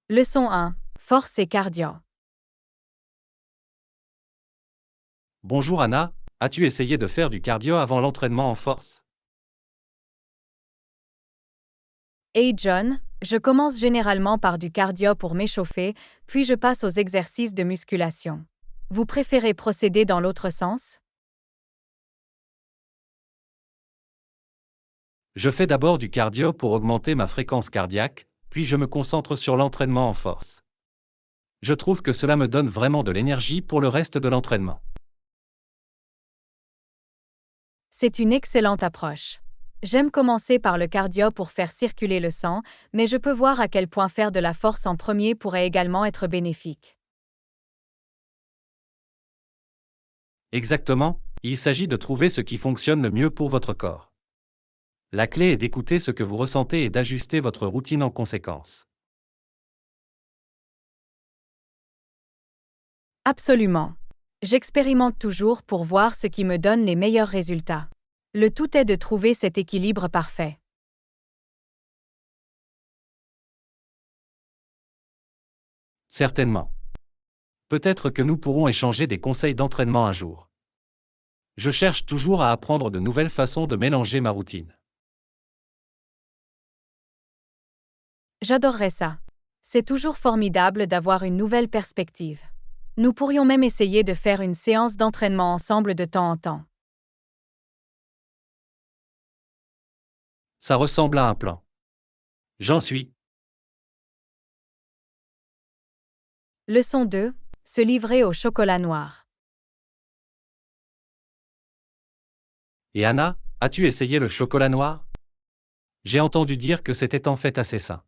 Leçon 1. Force et cardio. Bonjour Anna, as-tu essayé de faire du cardio avant l'entraînement en force? Hey John, je commence généralement par du cardio pour m'échauffer, puis je passe aux exercices de musculation. Vous préférez procéder dans l'autre sens? Je fais d'abord du cardio pour augmenter ma fréquence cardiaque, puis je me concentre sur l'entraînement en force. Je trouve que cela me donne vraiment de l'énergie pour le reste de l'entraînement. C'est une excellente approche. J'aime commencer par le cardio pour faire circuler le sang, mais je peux voir à quel point faire de la force en premier pourrait également être bénéfique. Exactement, il s'agit de trouver ce qui fonctionne le mieux pour votre corps. La clé est d'écouter ce que vous ressentez et d'ajuster votre routine en conséquence. Absolument. J'expérimente toujours pour voir ce qui me donne les meilleurs résultats. Le tout est de trouver cet équilibre parfait. Certainement. Peut-être que nous pourrons échanger des conseils d'entraînement un jour. Je cherche toujours à apprendre de nouvelles façons de mélanger ma routine. J'adorerais ça. C'est toujours formidable d'avoir une nouvelle perspective. Nous pourrions même essayer de faire une séance d'entraînement ensemble de temps en temps. Ça ressemble à un plan. J'en suis. Leçon 2. Se livrer au chocolat noir. Et Anna, as-tu essayé le chocolat noir? J'ai entendu dire que c'était en fait assez sain.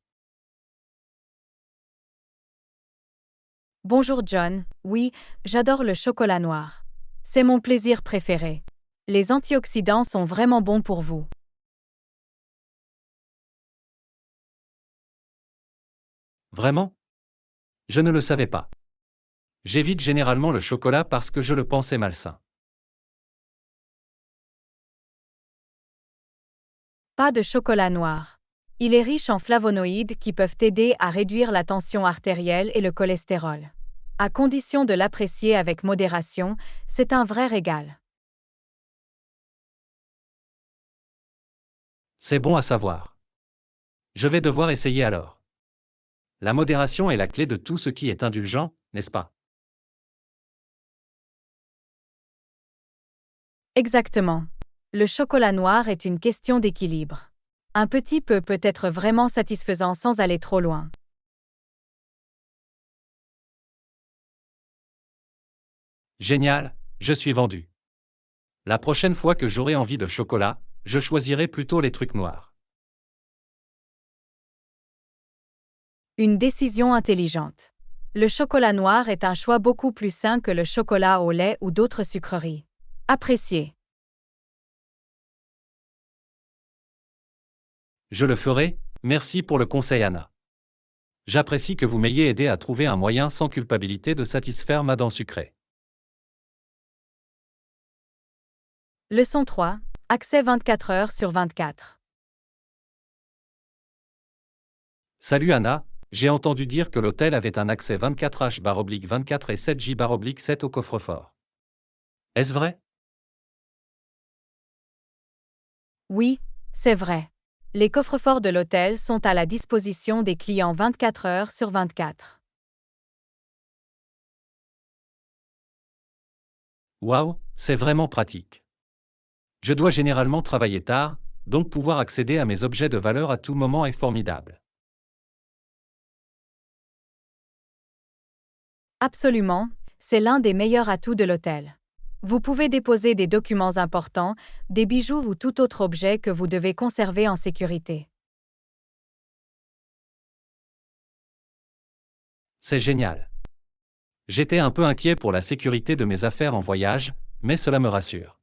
Bonjour John, oui, j'adore le chocolat noir. C'est mon plaisir préféré. Les antioxydants sont vraiment bons pour vous. Vraiment? Je ne le savais pas. J'évite généralement le chocolat parce que je le pensais malsain. Pas de chocolat noir. Il est riche en flavonoïdes qui peuvent aider à réduire la tension artérielle et le cholestérol. À condition de l'apprécier avec modération, c'est un vrai régal. C'est bon à savoir. Je vais devoir essayer alors. La modération est la clé de tout ce qui est indulgent, n'est-ce pas? Exactement. Le chocolat noir est une question d'équilibre. Un petit peu peut être vraiment satisfaisant sans aller trop loin. Génial, je suis vendu. La prochaine fois que j'aurai envie de chocolat, je choisirai plutôt les trucs noirs. Une décision intelligente. Le chocolat noir est un choix beaucoup plus sain que le chocolat au lait ou d'autres sucreries. Appréciez. Je le ferai, merci pour le conseil Anna. J'apprécie que vous m'ayez aidé à trouver un moyen sans culpabilité de satisfaire ma dent sucrée. Leçon 3. Accès 24 heures sur 24. Salut Anna, j'ai entendu dire que l'hôtel avait un accès 24H/24 et 7J/7 au coffre-fort. Est-ce vrai? Oui, c'est vrai. Les coffres-forts de l'hôtel sont à la disposition des clients 24 heures sur 24. Waouh, c'est vraiment pratique. Je dois généralement travailler tard, donc pouvoir accéder à mes objets de valeur à tout moment est formidable. Absolument, c'est l'un des meilleurs atouts de l'hôtel. Vous pouvez déposer des documents importants, des bijoux ou tout autre objet que vous devez conserver en sécurité. C'est génial. J'étais un peu inquiet pour la sécurité de mes affaires en voyage, mais cela me rassure.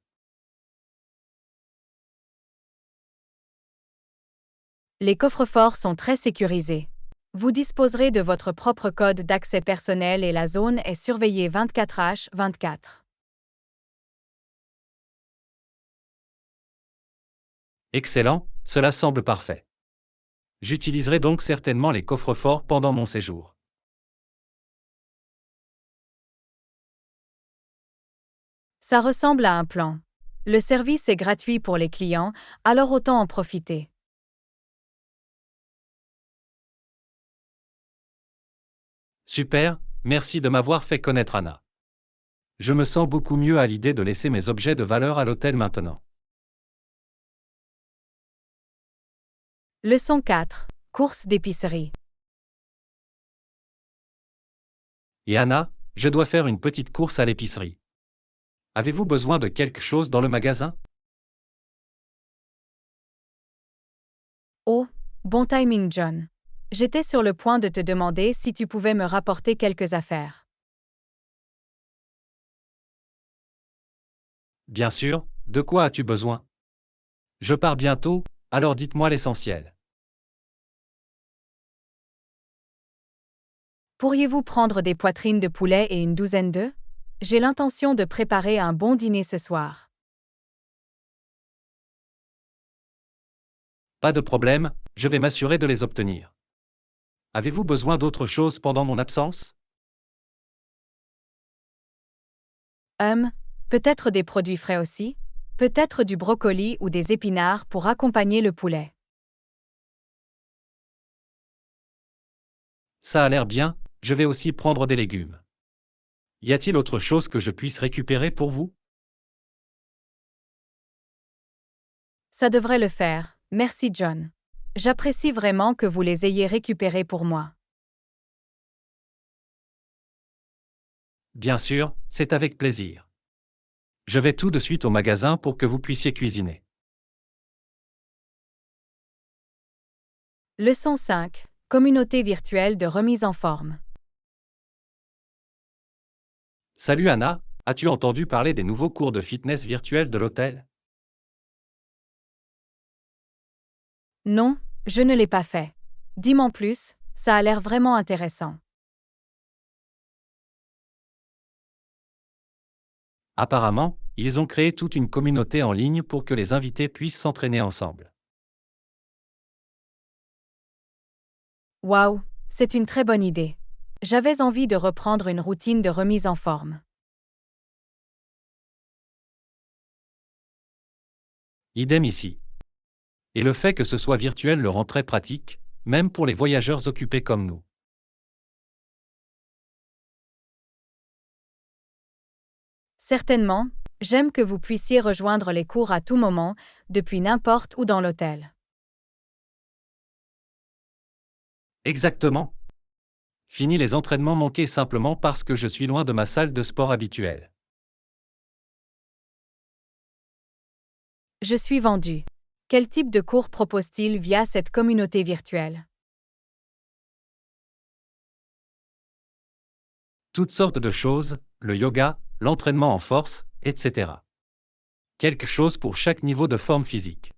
Les coffres-forts sont très sécurisés. Vous disposerez de votre propre code d'accès personnel et la zone est surveillée 24h/24. Excellent, cela semble parfait. J'utiliserai donc certainement les coffres-forts pendant mon séjour. Ça ressemble à un plan. Le service est gratuit pour les clients, alors autant en profiter. Super, merci de m'avoir fait connaître Anna. Je me sens beaucoup mieux à l'idée de laisser mes objets de valeur à l'hôtel maintenant. Leçon 4. Course d'épicerie. Et Anna, je dois faire une petite course à l'épicerie. Avez-vous besoin de quelque chose dans le magasin? Oh, bon timing, John. J'étais sur le point de te demander si tu pouvais me rapporter quelques affaires. Bien sûr, de quoi as-tu besoin? Je pars bientôt, alors dites-moi l'essentiel. Pourriez-vous prendre des poitrines de poulet et une douzaine d'œufs? J'ai l'intention de préparer un bon dîner ce soir. Pas de problème, je vais m'assurer de les obtenir. Avez-vous besoin d'autre chose pendant mon absence? Hum, peut-être des produits frais aussi? Peut-être du brocoli ou des épinards pour accompagner le poulet. Ça a l'air bien, je vais aussi prendre des légumes. Y a-t-il autre chose que je puisse récupérer pour vous? Ça devrait le faire, merci John. J'apprécie vraiment que vous les ayez récupérés pour moi. Bien sûr, c'est avec plaisir. Je vais tout de suite au magasin pour que vous puissiez cuisiner. Leçon 5. Communauté virtuelle de remise en forme. Salut Anna, as-tu entendu parler des nouveaux cours de fitness virtuels de l'hôtel? Non, je ne l'ai pas fait. Dis-moi plus, ça a l'air vraiment intéressant. Apparemment, ils ont créé toute une communauté en ligne pour que les invités puissent s'entraîner ensemble. Waouh, c'est une très bonne idée. J'avais envie de reprendre une routine de remise en forme. Idem ici. Et le fait que ce soit virtuel le rend très pratique, même pour les voyageurs occupés comme nous. Certainement, j'aime que vous puissiez rejoindre les cours à tout moment, depuis n'importe où dans l'hôtel. Exactement. Fini les entraînements manqués simplement parce que je suis loin de ma salle de sport habituelle. Je suis vendu. Quel type de cours propose-t-il via cette communauté virtuelle? Toutes sortes de choses, le yoga, l'entraînement en force, etc. Quelque chose pour chaque niveau de forme physique.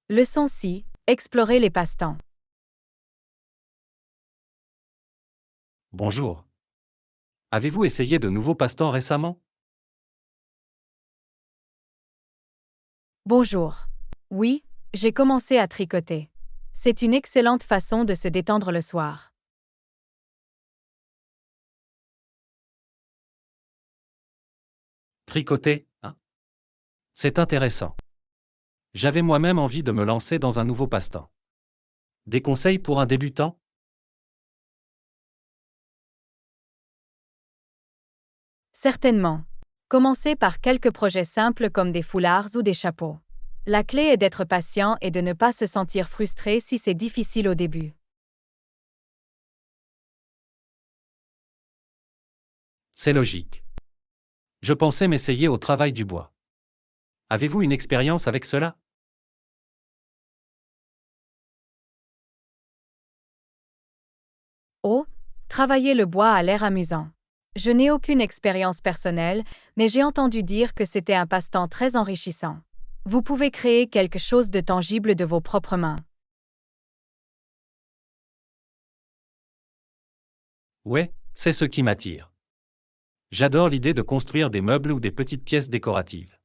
Leçon 6. Explorer les passe-temps. Bonjour. Avez-vous essayé de nouveaux passe-temps récemment? Bonjour. Oui, j'ai commencé à tricoter. C'est une excellente façon de se détendre le soir. Tricoter, hein? C'est intéressant. J'avais moi-même envie de me lancer dans un nouveau passe-temps. Des conseils pour un débutant? Certainement. Commencez par quelques projets simples comme des foulards ou des chapeaux. La clé est d'être patient et de ne pas se sentir frustré si c'est difficile au début. C'est logique. Je pensais m'essayer au travail du bois. Avez-vous une expérience avec cela? Oh, travailler le bois a l'air amusant. Je n'ai aucune expérience personnelle, mais j'ai entendu dire que c'était un passe-temps très enrichissant. Vous pouvez créer quelque chose de tangible de vos propres mains. Ouais, c'est ce qui m'attire. J'adore l'idée de construire des meubles ou des petites pièces décoratives.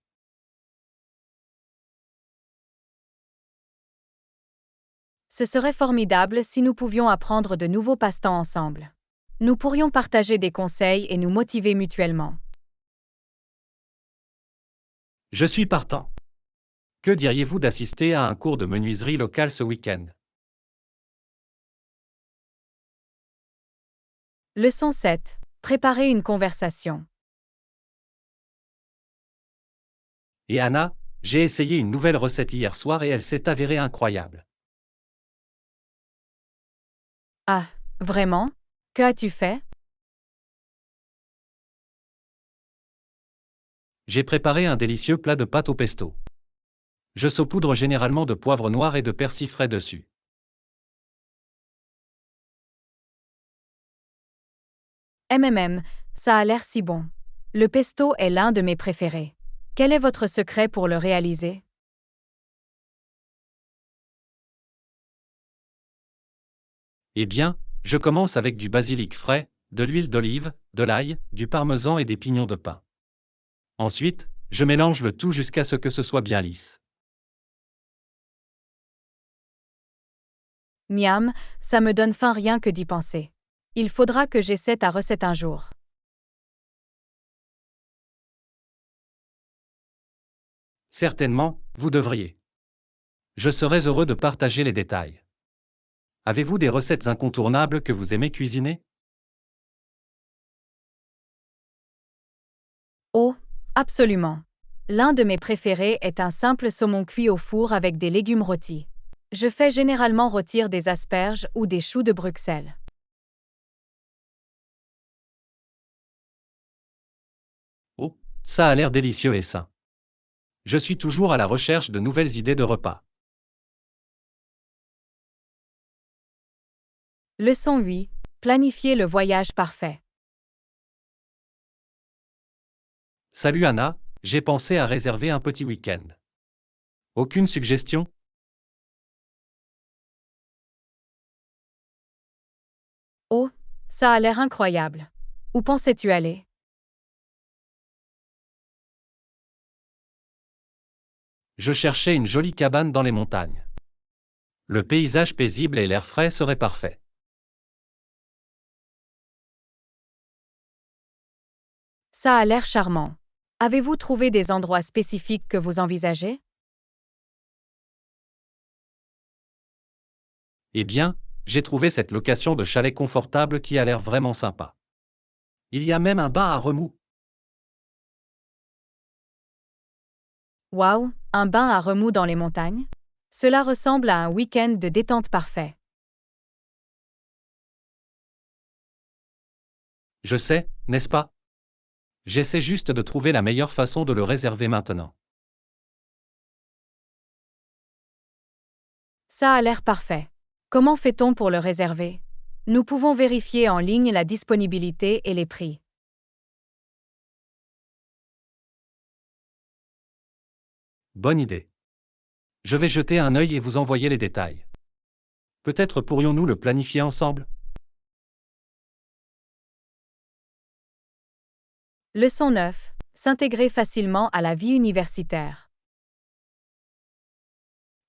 Ce serait formidable si nous pouvions apprendre de nouveaux passe-temps ensemble. Nous pourrions partager des conseils et nous motiver mutuellement. Je suis partant. Que diriez-vous d'assister à un cours de menuiserie local ce week-end? Leçon 7. Préparer une conversation. Et Anna, j'ai essayé une nouvelle recette hier soir et elle s'est avérée incroyable. Ah, vraiment? Que as-tu fait? J'ai préparé un délicieux plat de pâte au pesto. Je saupoudre généralement de poivre noir et de persil frais dessus. Ça a l'air si bon. Le pesto est l'un de mes préférés. Quel est votre secret pour le réaliser? Eh bien, je commence avec du basilic frais, de l'huile d'olive, de l'ail, du parmesan et des pignons de pain. Ensuite, je mélange le tout jusqu'à ce que ce soit bien lisse. Miam, ça me donne faim rien que d'y penser. Il faudra que j'essaie ta recette un jour. Certainement, vous devriez. Je serais heureux de partager les détails. Avez-vous des recettes incontournables que vous aimez cuisiner? Oh, absolument. L'un de mes préférés est un simple saumon cuit au four avec des légumes rôtis. Je fais généralement rôtir des asperges ou des choux de Bruxelles. Oh, ça a l'air délicieux et sain. Je suis toujours à la recherche de nouvelles idées de repas. Leçon 8. Planifier le voyage parfait. Salut Anna, j'ai pensé à réserver un petit week-end. Aucune suggestion? Oh, ça a l'air incroyable. Où pensais-tu aller? Je cherchais une jolie cabane dans les montagnes. Le paysage paisible et l'air frais seraient parfaits. Ça a l'air charmant. Avez-vous trouvé des endroits spécifiques que vous envisagez? Eh bien, j'ai trouvé cette location de chalet confortable qui a l'air vraiment sympa. Il y a même un bar à remous. Waouh, un bain à remous dans les montagnes? Cela ressemble à un week-end de détente parfait. Je sais, n'est-ce pas? J'essaie juste de trouver la meilleure façon de le réserver maintenant. Ça a l'air parfait. Comment fait-on pour le réserver? Nous pouvons vérifier en ligne la disponibilité et les prix. Bonne idée. Je vais jeter un œil et vous envoyer les détails. Peut-être pourrions-nous le planifier ensemble? Leçon 9. S'intégrer facilement à la vie universitaire.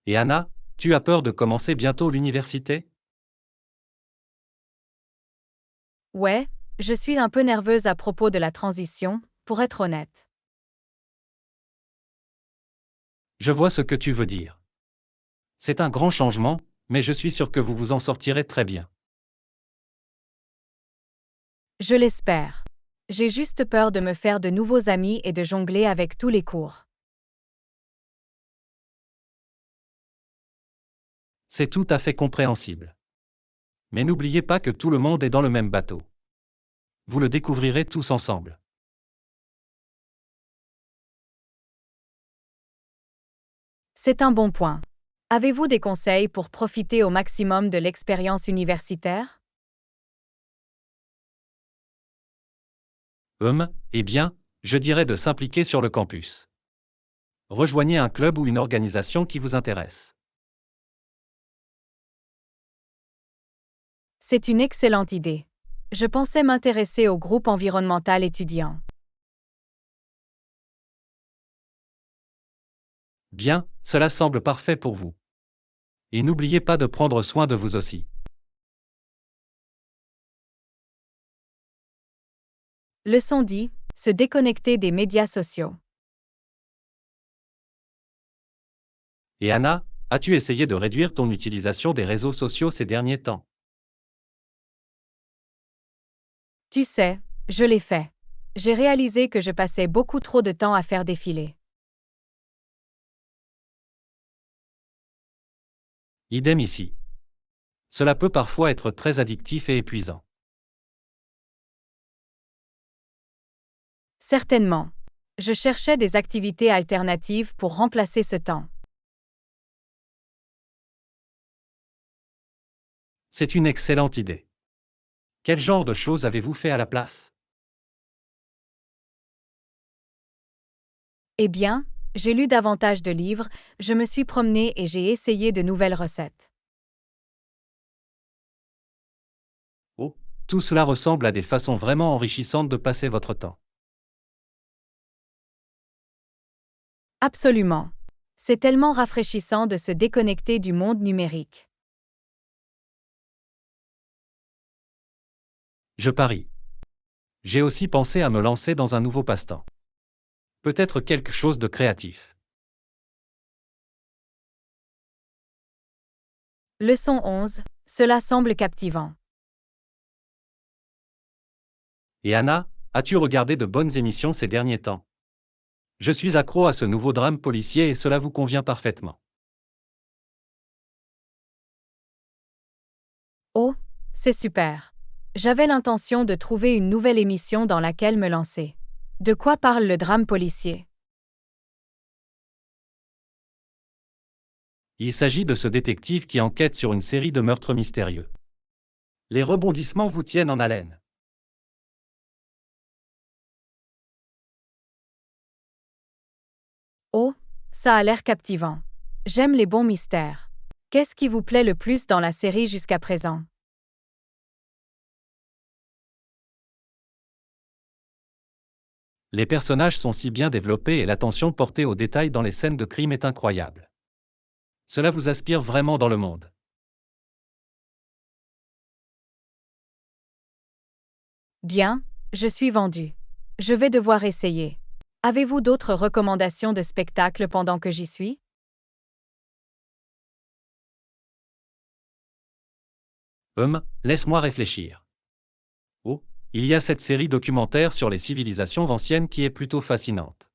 Et Anna, tu as peur de commencer bientôt l'université? Ouais, je suis un peu nerveuse à propos de la transition, pour être honnête. Je vois ce que tu veux dire. C'est un grand changement, mais je suis sûr que vous vous en sortirez très bien. Je l'espère. J'ai juste peur de me faire de nouveaux amis et de jongler avec tous les cours. C'est tout à fait compréhensible. Mais n'oubliez pas que tout le monde est dans le même bateau. Vous le découvrirez tous ensemble. C'est un bon point. Avez-vous des conseils pour profiter au maximum de l'expérience universitaire? Eh bien, je dirais de s'impliquer sur le campus. Rejoignez un club ou une organisation qui vous intéresse. C'est une excellente idée. Je pensais m'intéresser au groupe environnemental étudiant. Bien, cela semble parfait pour vous. Et n'oubliez pas de prendre soin de vous aussi. Leçon 10. Se déconnecter des médias sociaux. Et Anna, as-tu essayé de réduire ton utilisation des réseaux sociaux ces derniers temps? Tu sais, je l'ai fait. J'ai réalisé que je passais beaucoup trop de temps à faire défiler. Idem ici. Cela peut parfois être très addictif et épuisant. Certainement. Je cherchais des activités alternatives pour remplacer ce temps. C'est une excellente idée. Quel genre de choses avez-vous fait à la place? Eh bien, j'ai lu davantage de livres, je me suis promenée et j'ai essayé de nouvelles recettes. Oh, tout cela ressemble à des façons vraiment enrichissantes de passer votre temps. Absolument. C'est tellement rafraîchissant de se déconnecter du monde numérique. Je parie. J'ai aussi pensé à me lancer dans un nouveau passe-temps. Peut-être quelque chose de créatif. Leçon 11. Cela semble captivant. Et Anna, as-tu regardé de bonnes émissions ces derniers temps? Je suis accro à ce nouveau drame policier et cela vous convient parfaitement. Oh, c'est super. J'avais l'intention de trouver une nouvelle émission dans laquelle me lancer. De quoi parle le drame policier? Il s'agit de ce détective qui enquête sur une série de meurtres mystérieux. Les rebondissements vous tiennent en haleine. Oh, ça a l'air captivant. J'aime les bons mystères. Qu'est-ce qui vous plaît le plus dans la série jusqu'à présent? Les personnages sont si bien développés et l'attention portée aux détails dans les scènes de crime est incroyable. Cela vous aspire vraiment dans le monde. Bien, je suis vendu. Je vais devoir essayer. Avez-vous d'autres recommandations de spectacles pendant que j'y suis? Laisse-moi réfléchir. Oh, il y a cette série documentaire sur les civilisations anciennes qui est plutôt fascinante.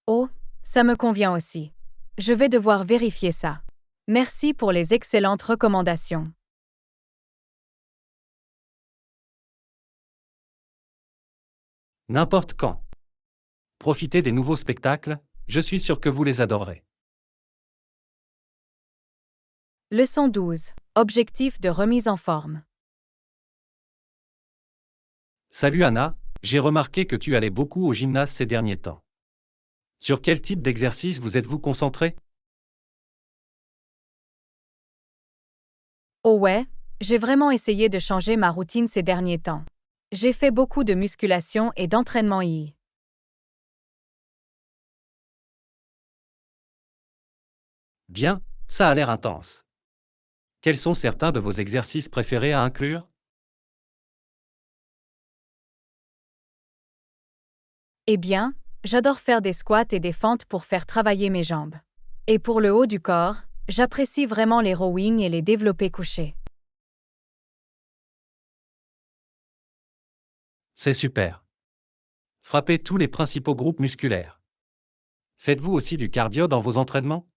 Oh, ça me convient aussi. Je vais devoir vérifier ça. Merci pour les excellentes recommandations. N'importe quand. Profitez des nouveaux spectacles, je suis sûr que vous les adorerez. Leçon 12. Objectif de remise en forme. Salut Anna, j'ai remarqué que tu allais beaucoup au gymnase ces derniers temps. Sur quel type d'exercice vous êtes-vous concentré? Oh ouais, j'ai vraiment essayé de changer ma routine ces derniers temps. J'ai fait beaucoup de musculation et d'entraînement I. Bien, ça a l'air intense. Quels sont certains de vos exercices préférés à inclure? Eh bien, j'adore faire des squats et des fentes pour faire travailler mes jambes. Et pour le haut du corps, j'apprécie vraiment les rowing et les développés couchés. C'est super. Frappez tous les principaux groupes musculaires. Faites-vous aussi du cardio dans vos entraînements?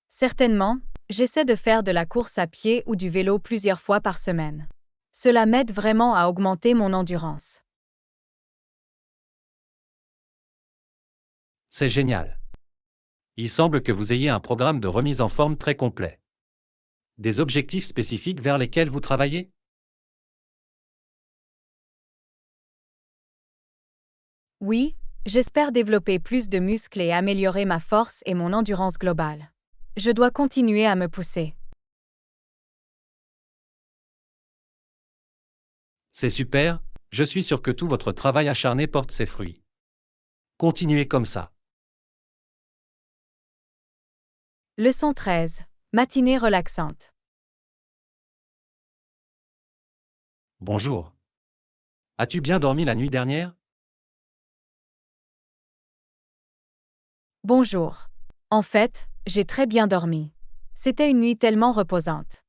Certainement, j'essaie de faire de la course à pied ou du vélo plusieurs fois par semaine. Cela m'aide vraiment à augmenter mon endurance. C'est génial. Il semble que vous ayez un programme de remise en forme très complet. Des objectifs spécifiques vers lesquels vous travaillez? Oui, j'espère développer plus de muscles et améliorer ma force et mon endurance globale. Je dois continuer à me pousser. C'est super, Je suis sûr que tout votre travail acharné porte ses fruits. Continuez comme ça. Leçon 13. Matinée relaxante. Bonjour. As-tu bien dormi la nuit dernière? Bonjour. En fait, j'ai très bien dormi. C'était une nuit tellement reposante.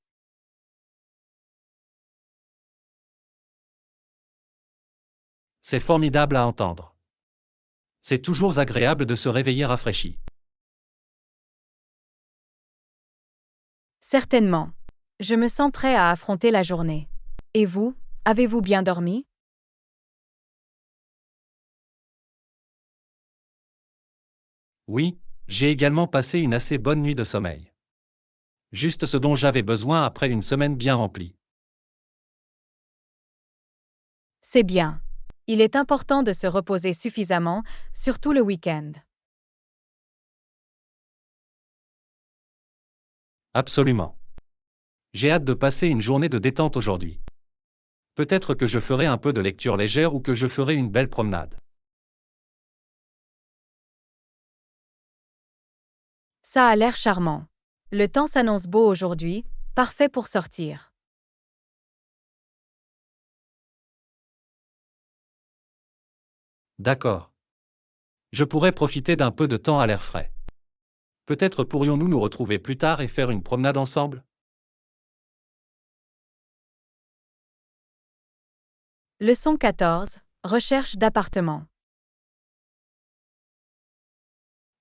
C'est formidable à entendre. C'est toujours agréable de se réveiller rafraîchi. Certainement. Je me sens prêt à affronter la journée. Et vous, avez-vous bien dormi? Oui, j'ai également passé une assez bonne nuit de sommeil. Juste ce dont j'avais besoin après une semaine bien remplie. C'est bien. Il est important de se reposer suffisamment, surtout le week-end. Absolument. J'ai hâte de passer une journée de détente aujourd'hui. Peut-être que je ferai un peu de lecture légère ou que je ferai une belle promenade. Ça a l'air charmant. Le temps s'annonce beau aujourd'hui, parfait pour sortir. D'accord. Je pourrais profiter d'un peu de temps à l'air frais. Peut-être pourrions-nous nous retrouver plus tard et faire une promenade ensemble? Leçon 14. Recherche d'appartement.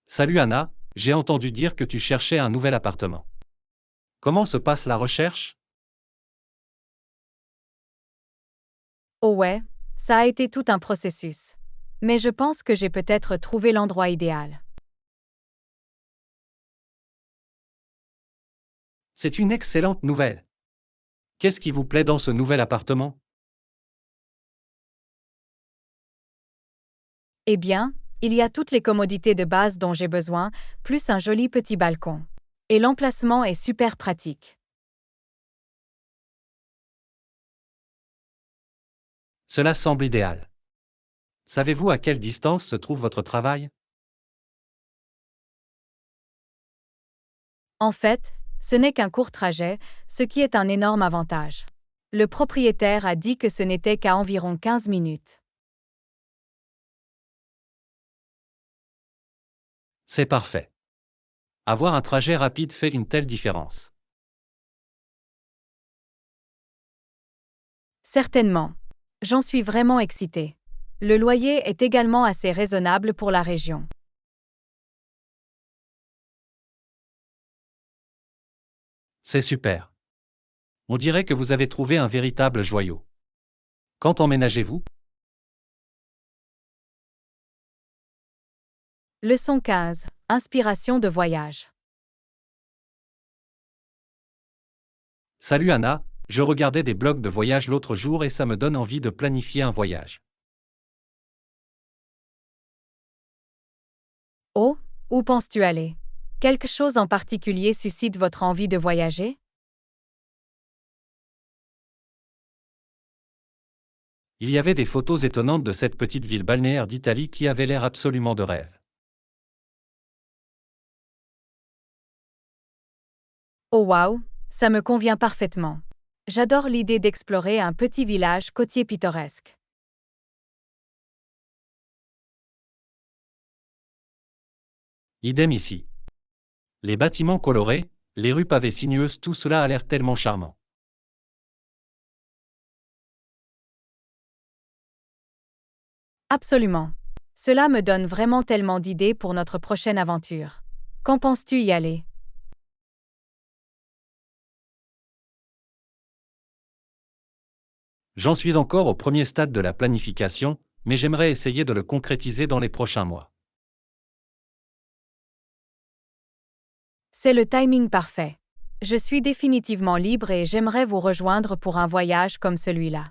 Salut Anna, j'ai entendu dire que tu cherchais un nouvel appartement. Comment se passe la recherche? Oh ouais, ça a été tout un processus. Mais je pense que j'ai peut-être trouvé l'endroit idéal. C'est une excellente nouvelle. Qu'est-ce qui vous plaît dans ce nouvel appartement? Eh bien, il y a toutes les commodités de base dont j'ai besoin, plus un joli petit balcon. Et l'emplacement est super pratique. Cela semble idéal. Savez-vous à quelle distance se trouve votre travail? En fait, ce n'est qu'un court trajet, ce qui est un énorme avantage. Le propriétaire a dit que ce n'était qu'à environ 15 minutes. C'est parfait. Avoir un trajet rapide fait une telle différence. Certainement. J'en suis vraiment excitée. Le loyer est également assez raisonnable pour la région. C'est super. On dirait que vous avez trouvé un véritable joyau. Quand emménagez-vous? Leçon 15. Inspiration de voyage. Salut Anna, je regardais des blogs de voyage l'autre jour et ça me donne envie de planifier un voyage. Oh, où penses-tu aller? Quelque chose en particulier suscite votre envie de voyager? Il y avait des photos étonnantes de cette petite ville balnéaire d'Italie qui avait l'air absolument de rêve. Oh waouh, ça me convient parfaitement. J'adore l'idée d'explorer un petit village côtier pittoresque. Idem ici. Les bâtiments colorés, les rues pavées sinueuses, tout cela a l'air tellement charmant. Absolument. Cela me donne vraiment tellement d'idées pour notre prochaine aventure. Qu'en penses-tu y aller? J'en suis encore au premier stade de la planification, mais j'aimerais essayer de le concrétiser dans les prochains mois. C'est le timing parfait. Je suis définitivement libre et j'aimerais vous rejoindre pour un voyage comme celui-là.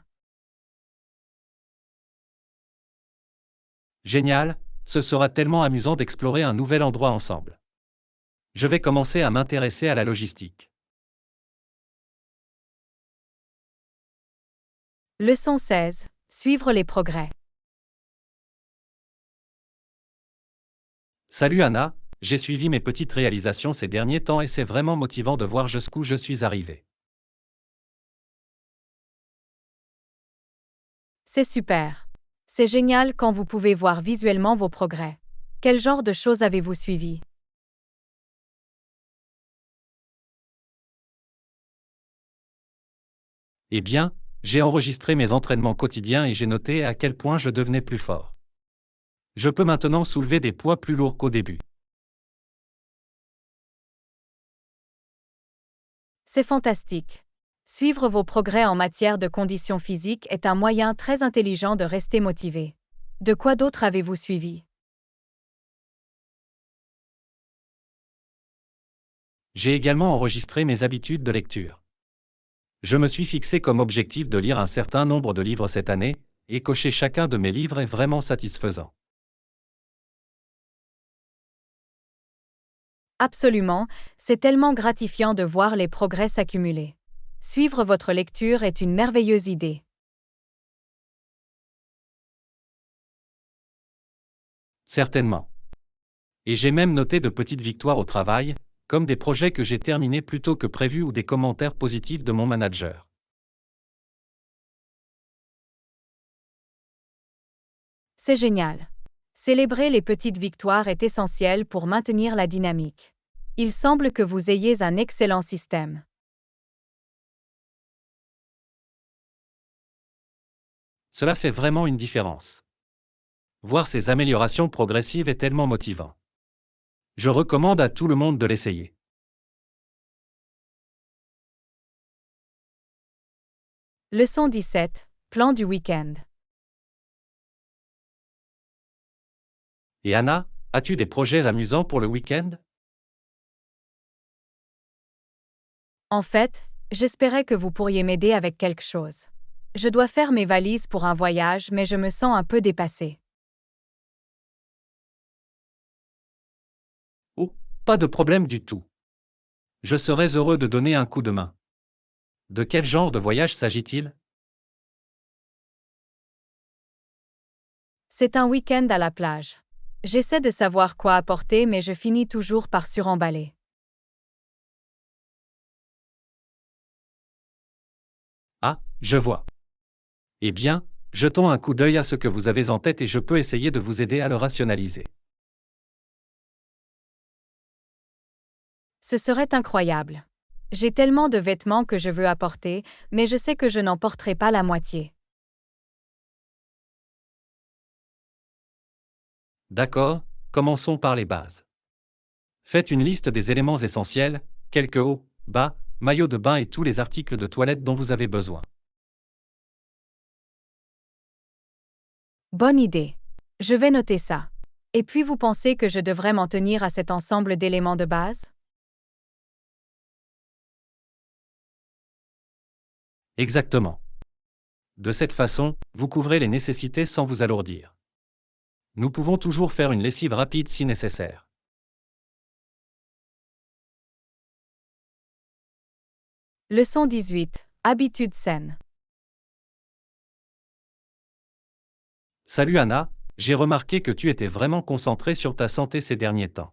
Génial, ce sera tellement amusant d'explorer un nouvel endroit ensemble. Je vais commencer à m'intéresser à la logistique. Leçon 16. Suivre les progrès. Salut Anna, j'ai suivi mes petites réalisations ces derniers temps et c'est vraiment motivant de voir jusqu'où je suis arrivé. C'est super. C'est génial quand vous pouvez voir visuellement vos progrès. Quel genre de choses avez-vous suivi? Eh bien, j'ai enregistré mes entraînements quotidiens et j'ai noté à quel point je devenais plus fort. Je peux maintenant soulever des poids plus lourds qu'au début. C'est fantastique. Suivre vos progrès en matière de conditions physiques est un moyen très intelligent de rester motivé. De quoi d'autre avez-vous suivi? J'ai également enregistré mes habitudes de lecture. Je me suis fixé comme objectif de lire un certain nombre de livres cette année, et cocher chacun de mes livres est vraiment satisfaisant. Absolument, c'est tellement gratifiant de voir les progrès s'accumuler. Suivre votre lecture est une merveilleuse idée. Certainement. Et j'ai même noté de petites victoires au travail, comme des projets que j'ai terminés plus tôt que prévu ou des commentaires positifs de mon manager. C'est génial. Célébrer les petites victoires est essentiel pour maintenir la dynamique. Il semble que vous ayez un excellent système. Cela fait vraiment une différence. Voir ces améliorations progressives est tellement motivant. Je recommande à tout le monde de l'essayer. Leçon 17. Plan du week-end. Et Anna, as-tu des projets amusants pour le week-end? En fait, j'espérais que vous pourriez m'aider avec quelque chose. Je dois faire mes valises pour un voyage, mais je me sens un peu dépassée. Oh, pas de problème du tout. Je serais heureux de donner un coup de main. De quel genre de voyage s'agit-il? C'est un week-end à la plage. J'essaie de savoir quoi apporter, mais je finis toujours par suremballer. Ah, je vois. Eh bien, jetons un coup d'œil à ce que vous avez en tête et je peux essayer de vous aider à le rationaliser. Ce serait incroyable. J'ai tellement de vêtements que je veux apporter, mais je sais que je n'en porterai pas la moitié. D'accord, commençons par les bases. Faites une liste des éléments essentiels, quelques hauts, bas, maillots de bain et tous les articles de toilette dont vous avez besoin. Bonne idée. Je vais noter ça. Et puis vous pensez que je devrais m'en tenir à cet ensemble d'éléments de base? Exactement. De cette façon, vous couvrez les nécessités sans vous alourdir. Nous pouvons toujours faire une lessive rapide si nécessaire. Leçon 18. Habitudes saines. Salut Anna, j'ai remarqué que tu étais vraiment concentrée sur ta santé ces derniers temps.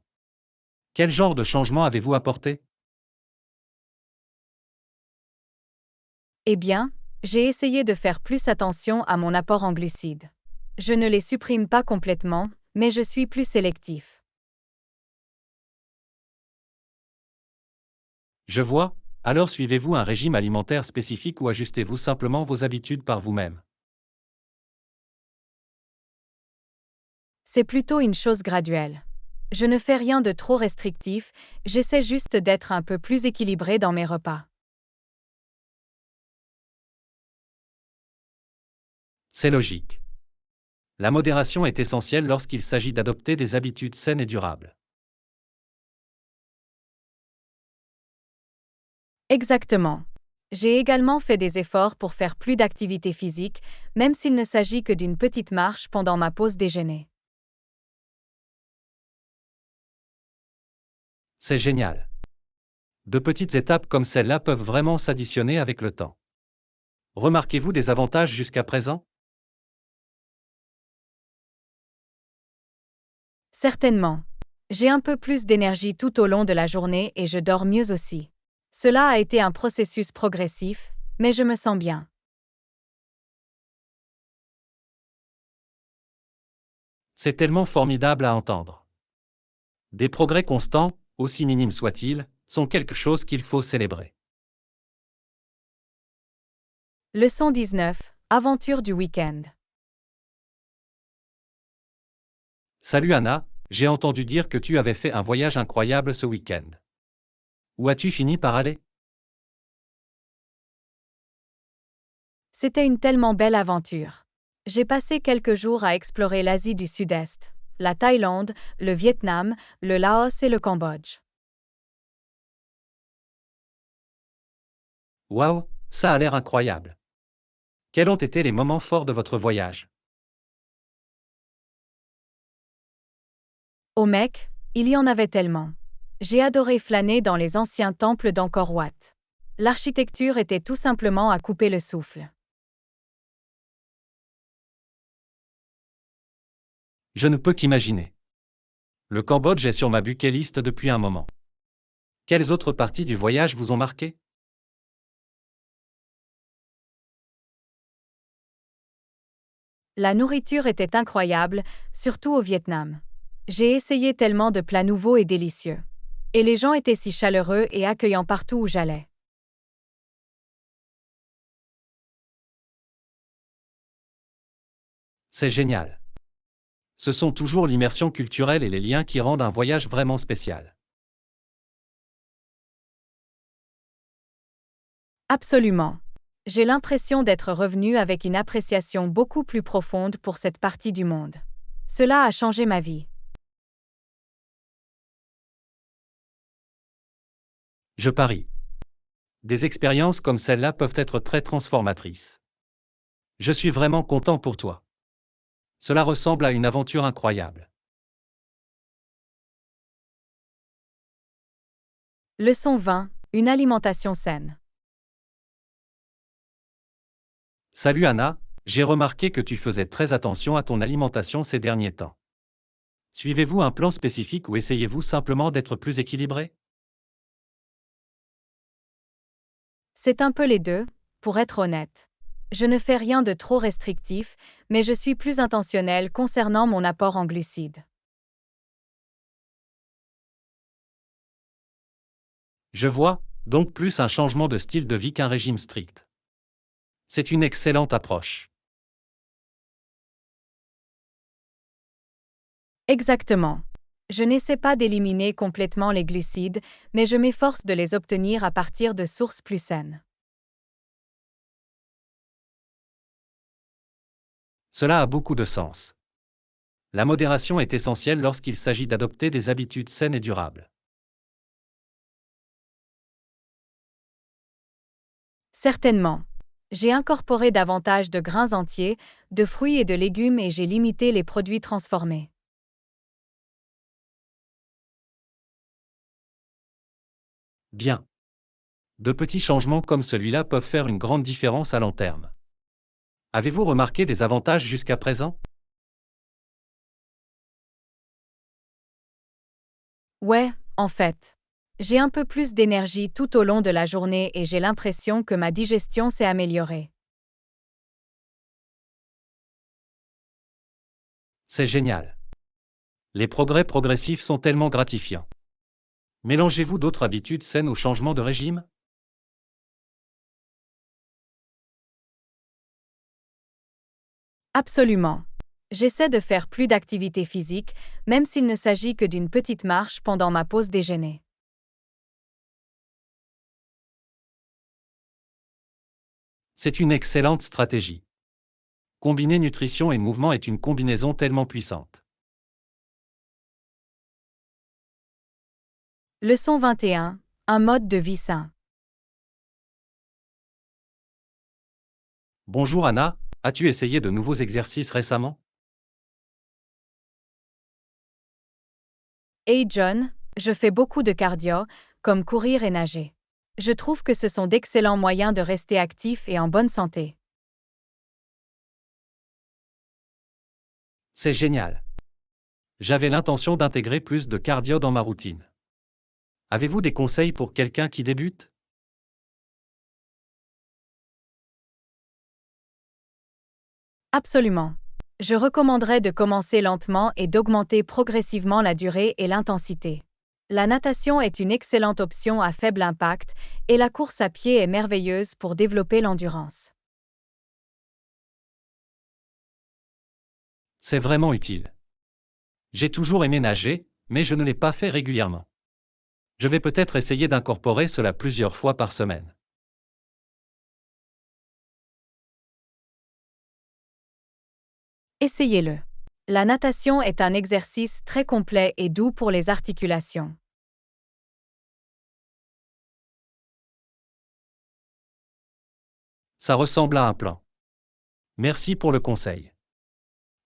Quel genre de changement avez-vous apporté? Eh bien, j'ai essayé de faire plus attention à mon apport en glucides. Je ne les supprime pas complètement, mais je suis plus sélectif. Je vois, alors suivez-vous un régime alimentaire spécifique ou ajustez-vous simplement vos habitudes par vous-même? C'est plutôt une chose graduelle. Je ne fais rien de trop restrictif, j'essaie juste d'être un peu plus équilibré dans mes repas. C'est logique. La modération est essentielle lorsqu'il s'agit d'adopter des habitudes saines et durables. Exactement. J'ai également fait des efforts pour faire plus d'activité physique, même s'il ne s'agit que d'une petite marche pendant ma pause déjeuner. C'est génial. De petites étapes comme celle-là peuvent vraiment s'additionner avec le temps. Remarquez-vous des avantages jusqu'à présent? Certainement. J'ai un peu plus d'énergie tout au long de la journée et je dors mieux aussi. Cela a été un processus progressif, mais je me sens bien. C'est tellement formidable à entendre. Des progrès constants, aussi minimes soient-ils, sont quelque chose qu'il faut célébrer. Leçon 19. Aventure du week-end. Salut Anna, j'ai entendu dire que tu avais fait un voyage incroyable ce week-end. Où as-tu fini par aller? C'était une tellement belle aventure. J'ai passé quelques jours à explorer l'Asie du Sud-Est, la Thaïlande, le Vietnam, le Laos et le Cambodge. Waouh, ça a l'air incroyable. Quels ont été les moments forts de votre voyage? Au Mecque, il y en avait tellement. J'ai adoré flâner dans les anciens temples d'Angkor Wat. L'architecture était tout simplement à couper le souffle. Je ne peux qu'imaginer. Le Cambodge est sur ma bucket list depuis un moment. Quelles autres parties du voyage vous ont marqué? La nourriture était incroyable, surtout au Vietnam. J'ai essayé tellement de plats nouveaux et délicieux. Et les gens étaient si chaleureux et accueillants partout où j'allais. C'est génial. Ce sont toujours l'immersion culturelle et les liens qui rendent un voyage vraiment spécial. Absolument. J'ai l'impression d'être revenu avec une appréciation beaucoup plus profonde pour cette partie du monde. Cela a changé ma vie. Je parie. Des expériences comme celle-là peuvent être très transformatrices. Je suis vraiment content pour toi. Cela ressemble à une aventure incroyable. Leçon 20. Une alimentation saine. Salut Anna, j'ai remarqué que tu faisais très attention à ton alimentation ces derniers temps. Suivez-vous un plan spécifique ou essayez-vous simplement d'être plus équilibré? C'est un peu les deux, pour être honnête. Je ne fais rien de trop restrictif, mais je suis plus intentionnelle concernant mon apport en glucides. Je vois, donc plus un changement de style de vie qu'un régime strict. C'est une excellente approche. Exactement. Je n'essaie pas d'éliminer complètement les glucides, mais je m'efforce de les obtenir à partir de sources plus saines. Cela a beaucoup de sens. La modération est essentielle lorsqu'il s'agit d'adopter des habitudes saines et durables. Certainement. J'ai incorporé davantage de grains entiers, de fruits et de légumes et j'ai limité les produits transformés. Bien. De petits changements comme celui-là peuvent faire une grande différence à long terme. Avez-vous remarqué des avantages jusqu'à présent? Ouais, en fait. J'ai un peu plus d'énergie tout au long de la journée et j'ai l'impression que ma digestion s'est améliorée. C'est génial. Les progrès progressifs sont tellement gratifiants. Mélangez-vous d'autres habitudes saines au changement de régime? Absolument. J'essaie de faire plus d'activité physique, même s'il ne s'agit que d'une petite marche pendant ma pause déjeuner. C'est une excellente stratégie. Combiner nutrition et mouvement est une combinaison tellement puissante. Leçon 21. Un mode de vie sain. Bonjour Anna, as-tu essayé de nouveaux exercices récemment? Hey John, je fais beaucoup de cardio, comme courir et nager. Je trouve que ce sont d'excellents moyens de rester actif et en bonne santé. C'est génial. J'avais l'intention d'intégrer plus de cardio dans ma routine. Avez-vous des conseils pour quelqu'un qui débute? Absolument. Je recommanderais de commencer lentement et d'augmenter progressivement la durée et l'intensité. La natation est une excellente option à faible impact et la course à pied est merveilleuse pour développer l'endurance. C'est vraiment utile. J'ai toujours aimé nager, mais je ne l'ai pas fait régulièrement. Je vais peut-être essayer d'incorporer cela plusieurs fois par semaine. Essayez-le. La natation est un exercice très complet et doux pour les articulations. Ça ressemble à un plan. Merci pour le conseil.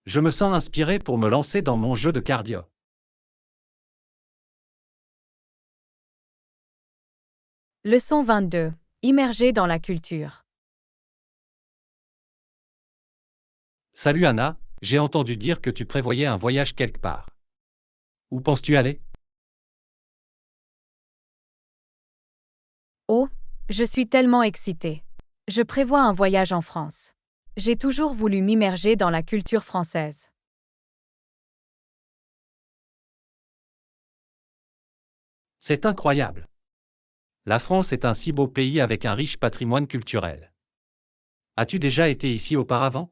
Je me sens inspiré pour me lancer dans mon jeu de cardio. Leçon 22. Immergé dans la culture. Salut Anna, j'ai entendu dire que tu prévoyais un voyage quelque part. Où penses-tu aller? Oh, je suis tellement excitée. Je prévois un voyage en France. J'ai toujours voulu m'immerger dans la culture française. C'est incroyable. La France est un si beau pays avec un riche patrimoine culturel. As-tu déjà été ici auparavant?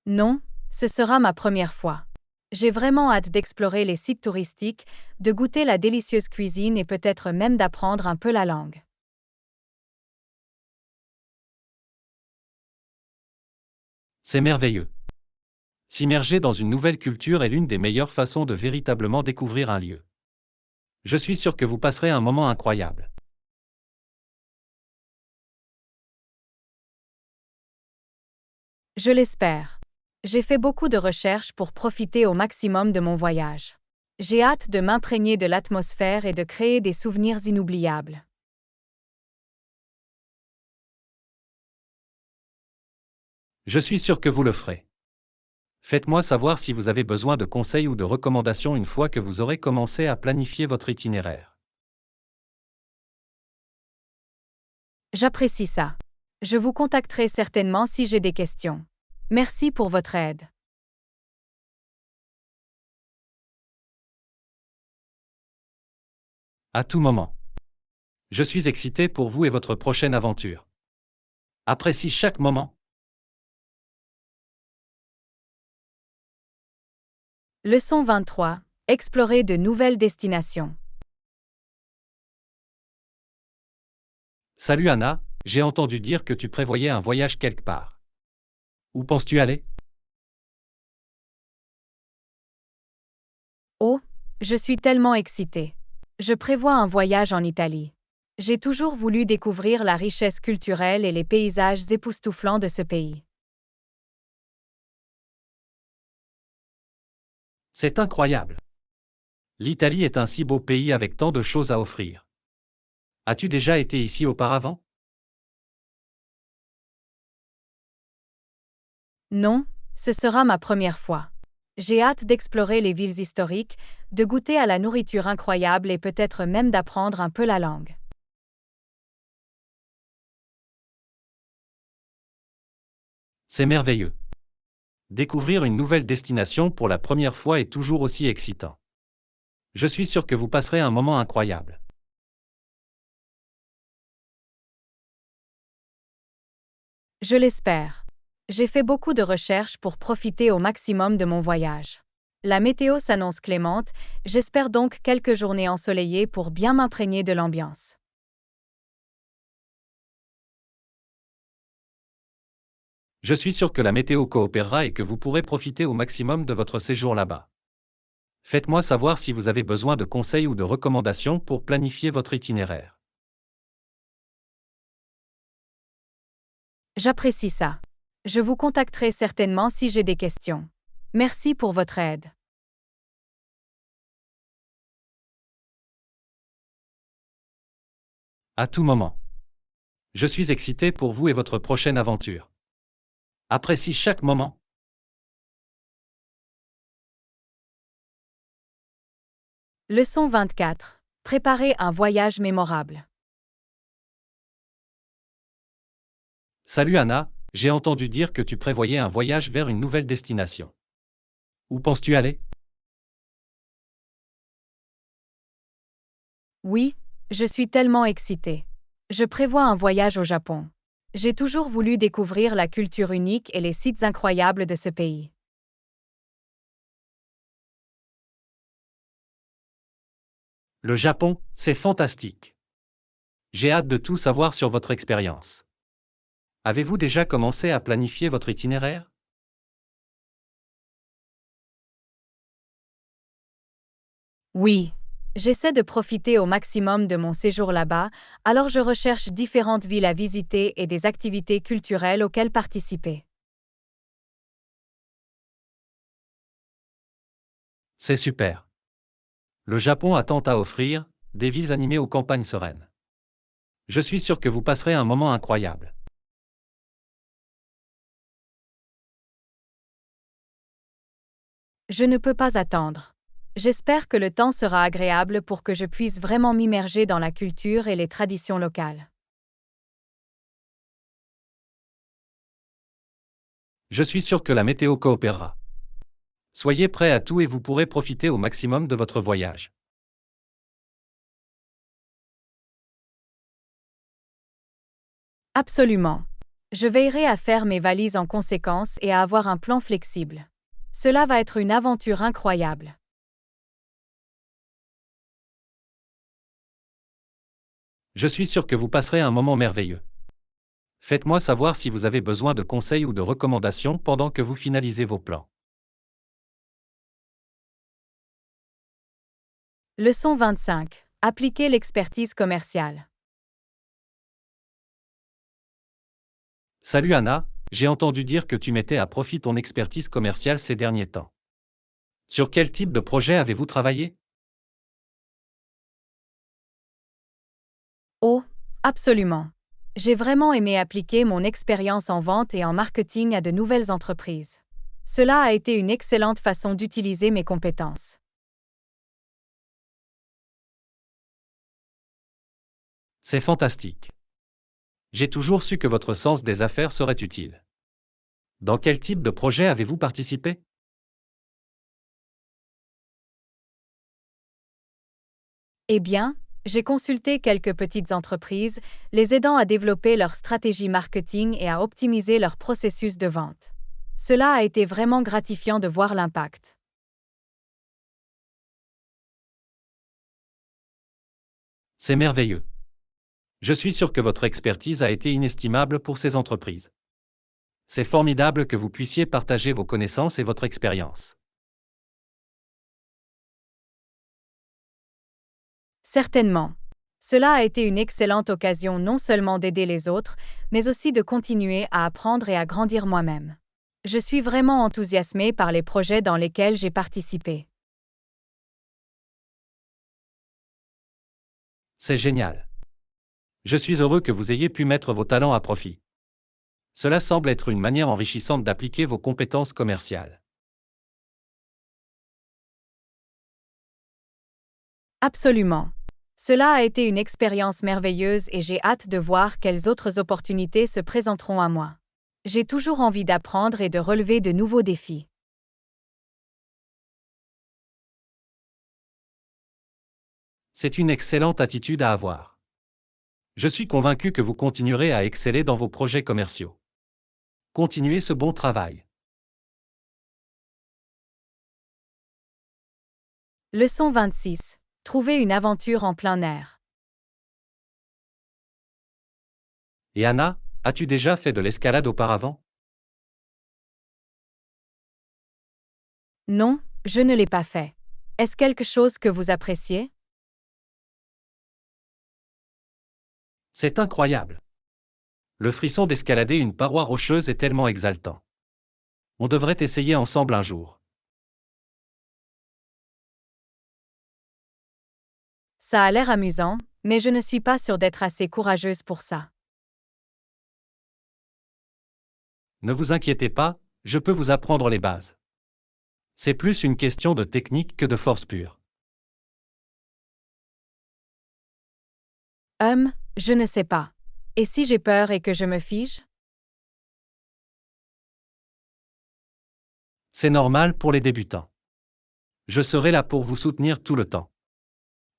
Non, ce sera ma première fois. J'ai vraiment hâte d'explorer les sites touristiques, de goûter la délicieuse cuisine et peut-être même d'apprendre un peu la langue. C'est merveilleux. S'immerger dans une nouvelle culture est l'une des meilleures façons de véritablement découvrir un lieu. Je suis sûr que vous passerez un moment incroyable. Je l'espère. J'ai fait beaucoup de recherches pour profiter au maximum de mon voyage. J'ai hâte de m'imprégner de l'atmosphère et de créer des souvenirs inoubliables. Je suis sûr que vous le ferez. Faites-moi savoir si vous avez besoin de conseils ou de recommandations une fois que vous aurez commencé à planifier votre itinéraire. J'apprécie ça. Je vous contacterai certainement si j'ai des questions. Merci pour votre aide. À tout moment. Je suis excité pour vous et votre prochaine aventure. Apprécie chaque moment. Leçon 23. Explorer de nouvelles destinations. Salut Anna, j'ai entendu dire que tu prévoyais un voyage quelque part. Où penses-tu aller? Oh, je suis tellement excitée. Je prévois un voyage en Italie. J'ai toujours voulu découvrir la richesse culturelle et les paysages époustouflants de ce pays. C'est incroyable. L'Italie est un si beau pays avec tant de choses à offrir. As-tu déjà été ici auparavant? Non, ce sera ma première fois. J'ai hâte d'explorer les villes historiques, de goûter à la nourriture incroyable et peut-être même d'apprendre un peu la langue. C'est merveilleux. Découvrir une nouvelle destination pour la première fois est toujours aussi excitant. Je suis sûr que vous passerez un moment incroyable. Je l'espère. J'ai fait beaucoup de recherches pour profiter au maximum de mon voyage. La météo s'annonce clémente, j'espère donc quelques journées ensoleillées pour bien m'imprégner de l'ambiance. Je suis sûr que la météo coopérera et que vous pourrez profiter au maximum de votre séjour là-bas. Faites-moi savoir si vous avez besoin de conseils ou de recommandations pour planifier votre itinéraire. J'apprécie ça. Je vous contacterai certainement si j'ai des questions. Merci pour votre aide. À tout moment. Je suis excité pour vous et votre prochaine aventure. Apprécie chaque moment. Leçon 24. Préparer un voyage mémorable. Salut Anna, j'ai entendu dire que tu prévoyais un voyage vers une nouvelle destination. Où penses-tu aller? Oui, je suis tellement excitée. Je prévois un voyage au Japon. J'ai toujours voulu découvrir la culture unique et les sites incroyables de ce pays. Le Japon, c'est fantastique. J'ai hâte de tout savoir sur votre expérience. Avez-vous déjà commencé à planifier votre itinéraire? Oui, j'essaie de profiter au maximum de mon séjour là-bas, alors je recherche différentes villes à visiter et des activités culturelles auxquelles participer. C'est super. Le Japon a tant à offrir, des villes animées aux campagnes sereines. Je suis sûr que vous passerez un moment incroyable. Je ne peux pas attendre. J'espère que le temps sera agréable pour que je puisse vraiment m'immerger dans la culture et les traditions locales. Je suis sûr que la météo coopérera. Soyez prêts à tout et vous pourrez profiter au maximum de votre voyage. Absolument. Je veillerai à faire mes valises en conséquence et à avoir un plan flexible. Cela va être une aventure incroyable. Je suis sûr que vous passerez un moment merveilleux. Faites-moi savoir si vous avez besoin de conseils ou de recommandations pendant que vous finalisez vos plans. Leçon 25. Appliquer l'expertise commerciale. Salut Anna, j'ai entendu dire que tu mettais à profit ton expertise commerciale ces derniers temps. Sur quel type de projet avez-vous travaillé? Oh, absolument. J'ai vraiment aimé appliquer mon expérience en vente et en marketing à de nouvelles entreprises. Cela a été une excellente façon d'utiliser mes compétences. C'est fantastique. J'ai toujours su que votre sens des affaires serait utile. Dans quel type de projet avez-vous participé? Eh bien, j'ai consulté quelques petites entreprises, les aidant à développer leur stratégie marketing et à optimiser leur processus de vente. Cela a été vraiment gratifiant de voir l'impact. C'est merveilleux. Je suis sûr que votre expertise a été inestimable pour ces entreprises. C'est formidable que vous puissiez partager vos connaissances et votre expérience. Certainement. Cela a été une excellente occasion non seulement d'aider les autres, mais aussi de continuer à apprendre et à grandir moi-même. Je suis vraiment enthousiasmée par les projets dans lesquels j'ai participé. C'est génial. Je suis heureux que vous ayez pu mettre vos talents à profit. Cela semble être une manière enrichissante d'appliquer vos compétences commerciales. Absolument. Cela a été une expérience merveilleuse et j'ai hâte de voir quelles autres opportunités se présenteront à moi. J'ai toujours envie d'apprendre et de relever de nouveaux défis. C'est une excellente attitude à avoir. Je suis convaincu que vous continuerez à exceller dans vos projets commerciaux. Continuez ce bon travail. Leçon 26. Trouver une aventure en plein air. Et Anna, as-tu déjà fait de l'escalade auparavant? Non, je ne l'ai pas fait. Est-ce quelque chose que vous appréciez? C'est incroyable. Le frisson d'escalader une paroi rocheuse est tellement exaltant. On devrait essayer ensemble un jour. Ça a l'air amusant, mais je ne suis pas sûre d'être assez courageuse pour ça. Ne vous inquiétez pas, je peux vous apprendre les bases. C'est plus une question de technique que de force pure. Je ne sais pas. Et si j'ai peur et que je me fige? C'est normal pour les débutants. Je serai là pour vous soutenir tout le temps.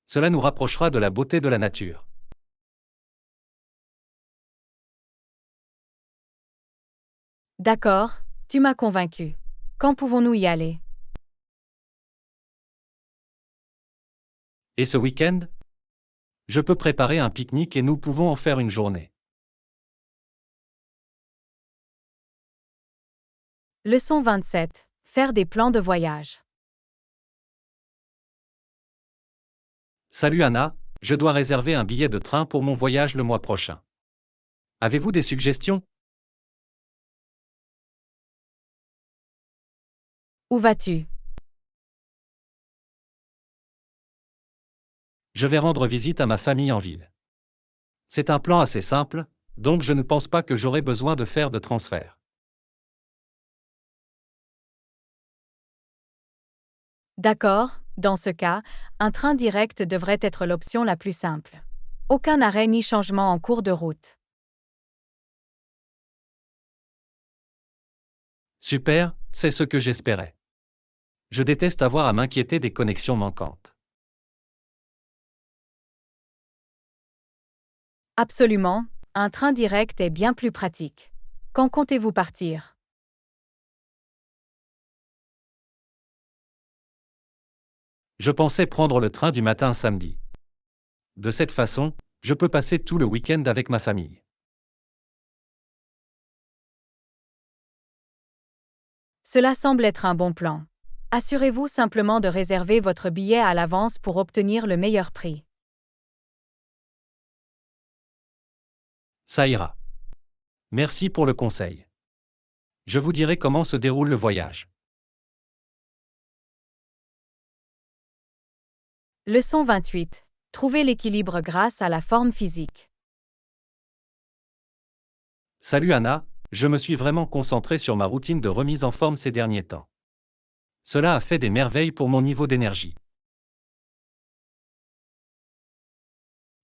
Cela nous rapprochera de la beauté de la nature. D'accord, tu m'as convaincu. Quand pouvons-nous y aller? Et ce week-end? Je peux préparer un pique-nique et nous pouvons en faire une journée. Leçon 27. Faire des plans de voyage. Salut Anna, je dois réserver un billet de train pour mon voyage le mois prochain. Avez-vous des suggestions? Où vas-tu? Je vais rendre visite à ma famille en ville. C'est un plan assez simple, donc je ne pense pas que j'aurai besoin de faire de transfert. D'accord, dans ce cas, un train direct devrait être l'option la plus simple. Aucun arrêt ni changement en cours de route. Super, c'est ce que j'espérais. Je déteste avoir à m'inquiéter des connexions manquantes. Absolument, un train direct est bien plus pratique. Quand comptez-vous partir? Je pensais prendre le train du matin samedi. De cette façon, je peux passer tout le week-end avec ma famille. Cela semble être un bon plan. Assurez-vous simplement de réserver votre billet à l'avance pour obtenir le meilleur prix. Ça ira. Merci pour le conseil. Je vous dirai comment se déroule le voyage. Leçon 28. Trouver l'équilibre grâce à la forme physique. Salut Anna, je me suis vraiment concentré sur ma routine de remise en forme ces derniers temps. Cela a fait des merveilles pour mon niveau d'énergie.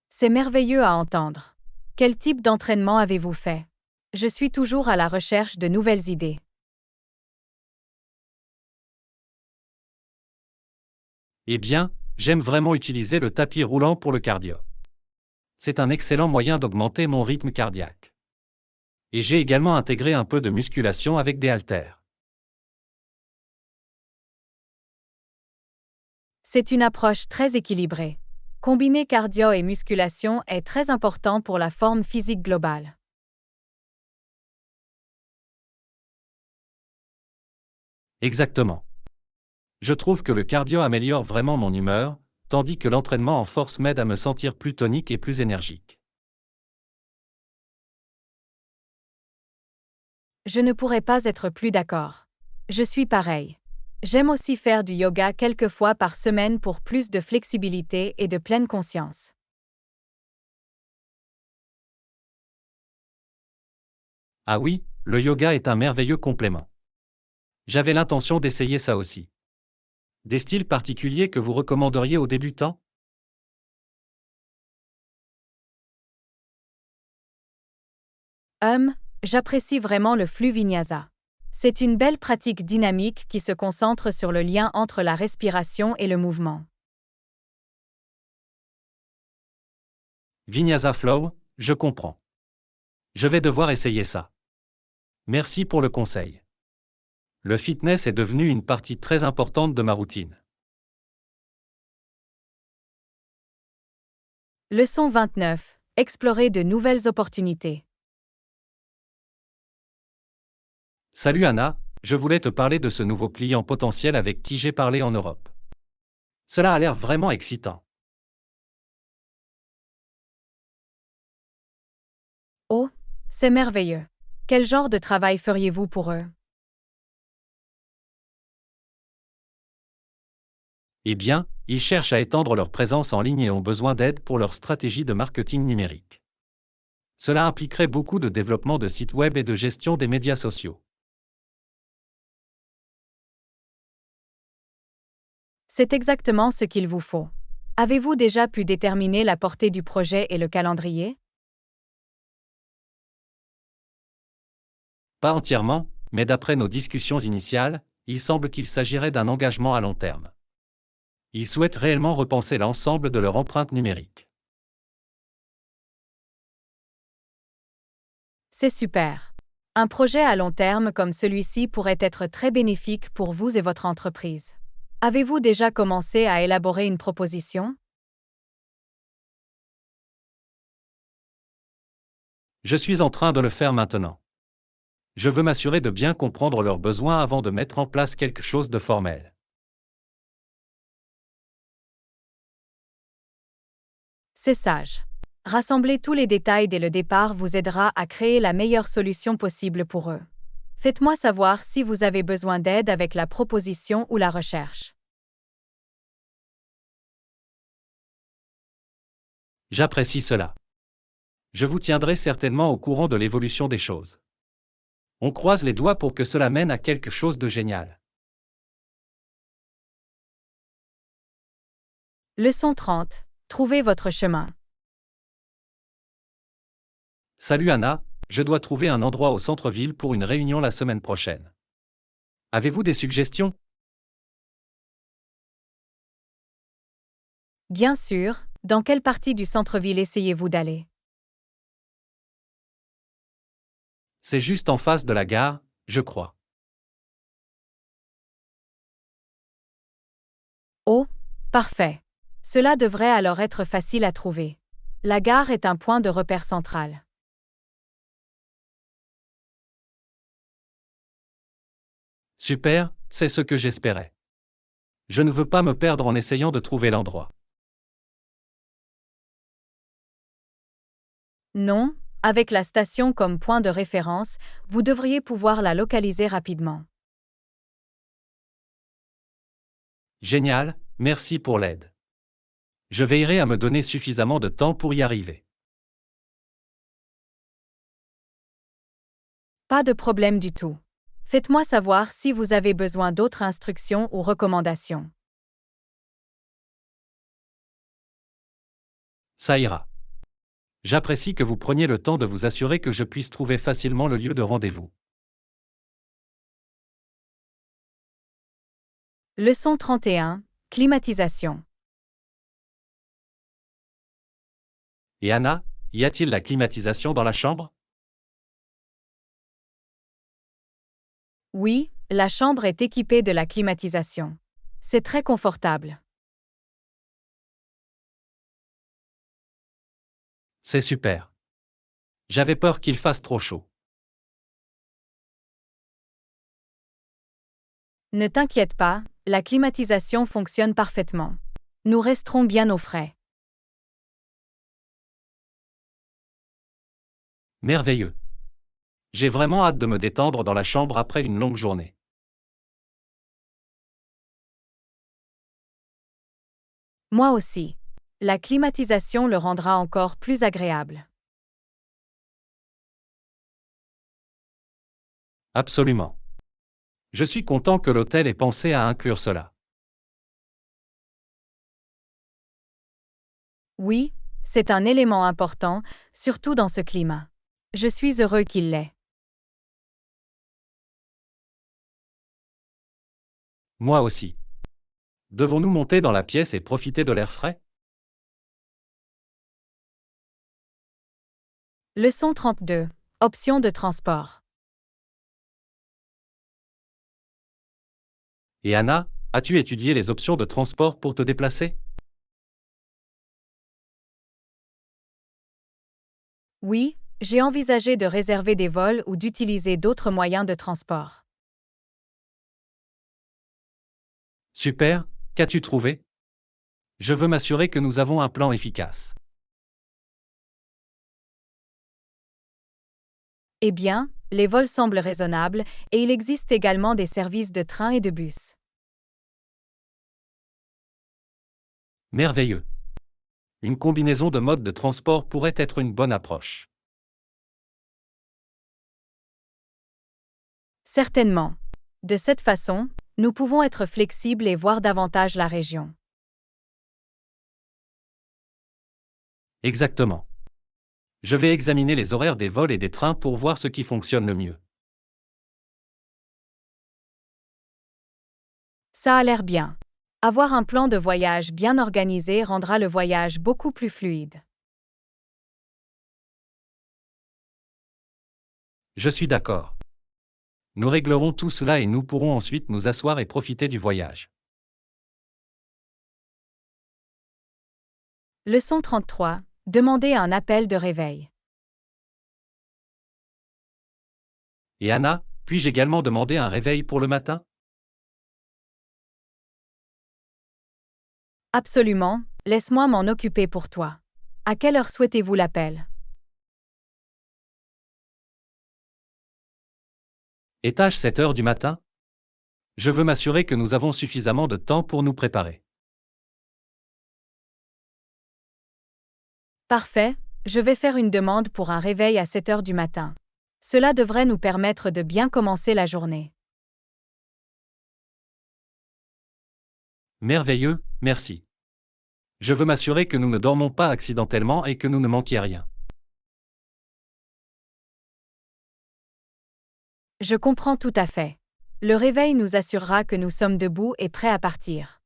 C'est merveilleux à entendre. Quel type d'entraînement avez-vous fait? Je suis toujours à la recherche de nouvelles idées. Eh bien, j'aime vraiment utiliser le tapis roulant pour le cardio. C'est un excellent moyen d'augmenter mon rythme cardiaque. Et j'ai également intégré un peu de musculation avec des haltères. C'est une approche très équilibrée. Combiner cardio et musculation est très important pour la forme physique globale. Exactement. Je trouve que le cardio améliore vraiment mon humeur, tandis que l'entraînement en force m'aide à me sentir plus tonique et plus énergique. Je ne pourrais pas être plus d'accord. Je suis pareil. J'aime aussi faire du yoga quelques fois par semaine pour plus de flexibilité et de pleine conscience. Ah oui, le yoga est un merveilleux complément. J'avais l'intention d'essayer ça aussi. Des styles particuliers que vous recommanderiez aux débutants? J'apprécie vraiment le flux vinyasa. C'est une belle pratique dynamique qui se concentre sur le lien entre la respiration et le mouvement. Vinyasa Flow, je comprends. Je vais devoir essayer ça. Merci pour le conseil. Le fitness est devenu une partie très importante de ma routine. Leçon 29. Explorer de nouvelles opportunités. Salut Anna, je voulais te parler de ce nouveau client potentiel avec qui j'ai parlé en Europe. Cela a l'air vraiment excitant. Oh, c'est merveilleux. Quel genre de travail feriez-vous pour eux? Eh bien, ils cherchent à étendre leur présence en ligne et ont besoin d'aide pour leur stratégie de marketing numérique. Cela impliquerait beaucoup de développement de sites web et de gestion des médias sociaux. C'est exactement ce qu'il vous faut. Avez-vous déjà pu déterminer la portée du projet et le calendrier? Pas entièrement, mais d'après nos discussions initiales, il semble qu'il s'agirait d'un engagement à long terme. Ils souhaitent réellement repenser l'ensemble de leur empreinte numérique. C'est super. Un projet à long terme comme celui-ci pourrait être très bénéfique pour vous et votre entreprise. Avez-vous déjà commencé à élaborer une proposition? Je suis en train de le faire maintenant. Je veux m'assurer de bien comprendre leurs besoins avant de mettre en place quelque chose de formel. C'est sage. Rassembler tous les détails dès le départ vous aidera à créer la meilleure solution possible pour eux. Faites-moi savoir si vous avez besoin d'aide avec la proposition ou la recherche. J'apprécie cela. Je vous tiendrai certainement au courant de l'évolution des choses. On croise les doigts pour que cela mène à quelque chose de génial. Leçon 30. Trouvez votre chemin. Salut Anna, je dois trouver un endroit au centre-ville pour une réunion la semaine prochaine. Avez-vous des suggestions? Bien sûr, dans quelle partie du centre-ville essayez-vous d'aller? C'est juste en face de la gare, je crois. Oh, parfait. Cela devrait alors être facile à trouver. La gare est un point de repère central. Super, c'est ce que j'espérais. Je ne veux pas me perdre en essayant de trouver l'endroit. Non, avec la station comme point de référence, vous devriez pouvoir la localiser rapidement. Génial, merci pour l'aide. Je veillerai à me donner suffisamment de temps pour y arriver. Pas de problème du tout. Faites-moi savoir si vous avez besoin d'autres instructions ou recommandations. Ça ira. J'apprécie que vous preniez le temps de vous assurer que je puisse trouver facilement le lieu de rendez-vous. Leçon 31. Climatisation. Et Anna, y a-t-il la climatisation dans la chambre? Oui, la chambre est équipée de la climatisation. C'est très confortable. C'est super. J'avais peur qu'il fasse trop chaud. Ne t'inquiète pas, la climatisation fonctionne parfaitement. Nous resterons bien au frais. Merveilleux. J'ai vraiment hâte de me détendre dans la chambre après une longue journée. Moi aussi. La climatisation le rendra encore plus agréable. Absolument. Je suis content que l'hôtel ait pensé à inclure cela. Oui, c'est un élément important, surtout dans ce climat. Je suis heureux qu'il l'ait. Moi aussi. Devons-nous monter dans la pièce et profiter de l'air frais? Leçon 32. Options de transport. Et Anna, as-tu étudié les options de transport pour te déplacer? Oui, j'ai envisagé de réserver des vols ou d'utiliser d'autres moyens de transport. Super, qu'as-tu trouvé? Je veux m'assurer que nous avons un plan efficace. Eh bien, les vols semblent raisonnables et il existe également des services de train et de bus. Merveilleux. Une combinaison de modes de transport pourrait être une bonne approche. Certainement. De cette façon, nous pouvons être flexibles et voir davantage la région. Exactement. Je vais examiner les horaires des vols et des trains pour voir ce qui fonctionne le mieux. Ça a l'air bien. Avoir un plan de voyage bien organisé rendra le voyage beaucoup plus fluide. Je suis d'accord. Nous réglerons tout cela et nous pourrons ensuite nous asseoir et profiter du voyage. Leçon 33. Demandez un appel de réveil. Et Anna, puis-je également demander un réveil pour le matin? Absolument, laisse-moi m'en occuper pour toi. À quelle heure souhaitez-vous l'appel? Étage 7 heures du matin? Je veux m'assurer que nous avons suffisamment de temps pour nous préparer. Parfait, je vais faire une demande pour un réveil à 7 heures du matin. Cela devrait nous permettre de bien commencer la journée. Merveilleux, merci. Je veux m'assurer que nous ne dormons pas accidentellement et que nous ne manquions rien. Je comprends tout à fait. Le réveil nous assurera que nous sommes debout et prêts à partir.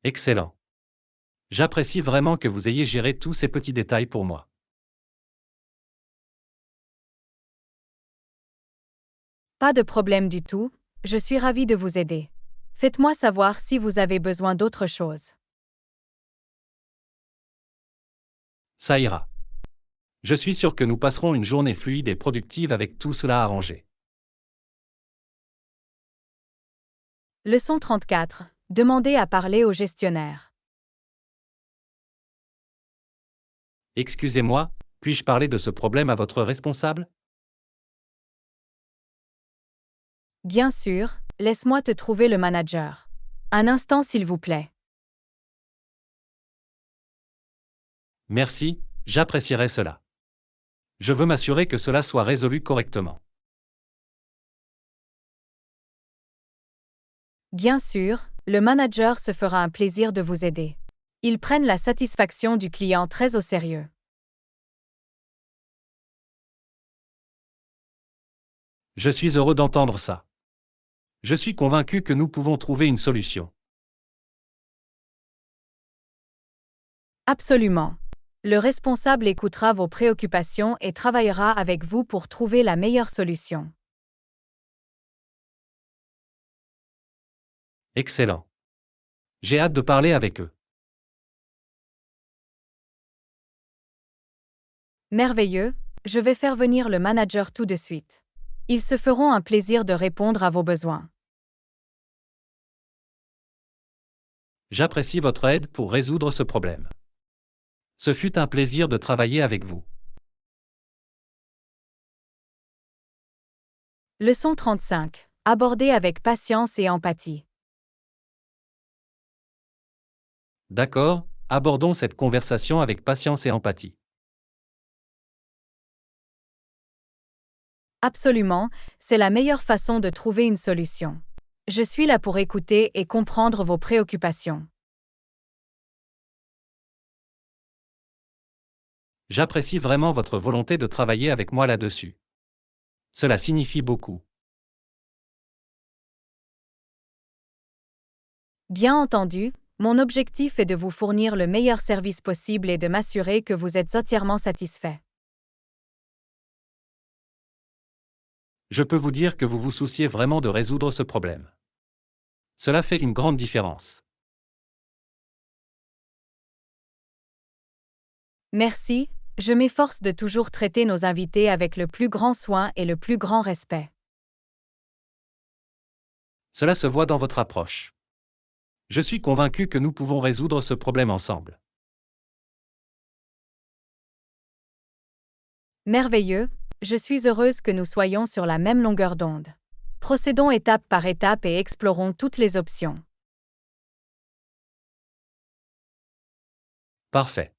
Excellent. J'apprécie vraiment que vous ayez géré tous ces petits détails pour moi. Pas de problème du tout, je suis ravie de vous aider. Faites-moi savoir si vous avez besoin d'autre chose. Ça ira. Je suis sûr que nous passerons une journée fluide et productive avec tout cela arrangé. Leçon 34. Demandez à parler au gestionnaire. Excusez-moi, puis-je parler de ce problème à votre responsable? Bien sûr, laisse-moi te trouver le manager. Un instant s'il vous plaît. Merci, j'apprécierais cela. Je veux m'assurer que cela soit résolu correctement. Bien sûr, le manager se fera un plaisir de vous aider. Ils prennent la satisfaction du client très au sérieux. Je suis heureux d'entendre ça. Je suis convaincu que nous pouvons trouver une solution. Absolument. Le responsable écoutera vos préoccupations et travaillera avec vous pour trouver la meilleure solution. Excellent. J'ai hâte de parler avec eux. Merveilleux, je vais faire venir le manager tout de suite. Ils se feront un plaisir de répondre à vos besoins. J'apprécie votre aide pour résoudre ce problème. Ce fut un plaisir de travailler avec vous. Leçon 35. Abordez avec patience et empathie. D'accord, abordons cette conversation avec patience et empathie. Absolument, c'est la meilleure façon de trouver une solution. Je suis là pour écouter et comprendre vos préoccupations. J'apprécie vraiment votre volonté de travailler avec moi là-dessus. Cela signifie beaucoup. Bien entendu, mon objectif est de vous fournir le meilleur service possible et de m'assurer que vous êtes entièrement satisfait. Je peux vous dire que vous vous souciez vraiment de résoudre ce problème. Cela fait une grande différence. Merci, je m'efforce de toujours traiter nos invités avec le plus grand soin et le plus grand respect. Cela se voit dans votre approche. Je suis convaincu que nous pouvons résoudre ce problème ensemble. Merveilleux, je suis heureuse que nous soyons sur la même longueur d'onde. Procédons étape par étape et explorons toutes les options. Parfait.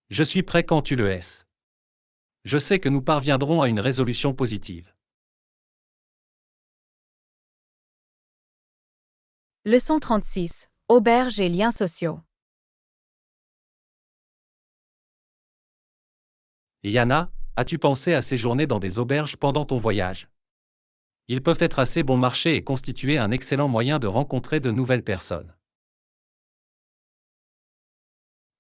Je suis prêt quand tu le es. Je sais que nous parviendrons à une résolution positive. Leçon 36. Auberges et liens sociaux. Et Yana, as-tu pensé à séjourner dans des auberges pendant ton voyage? Ils peuvent être assez bon marché et constituer un excellent moyen de rencontrer de nouvelles personnes.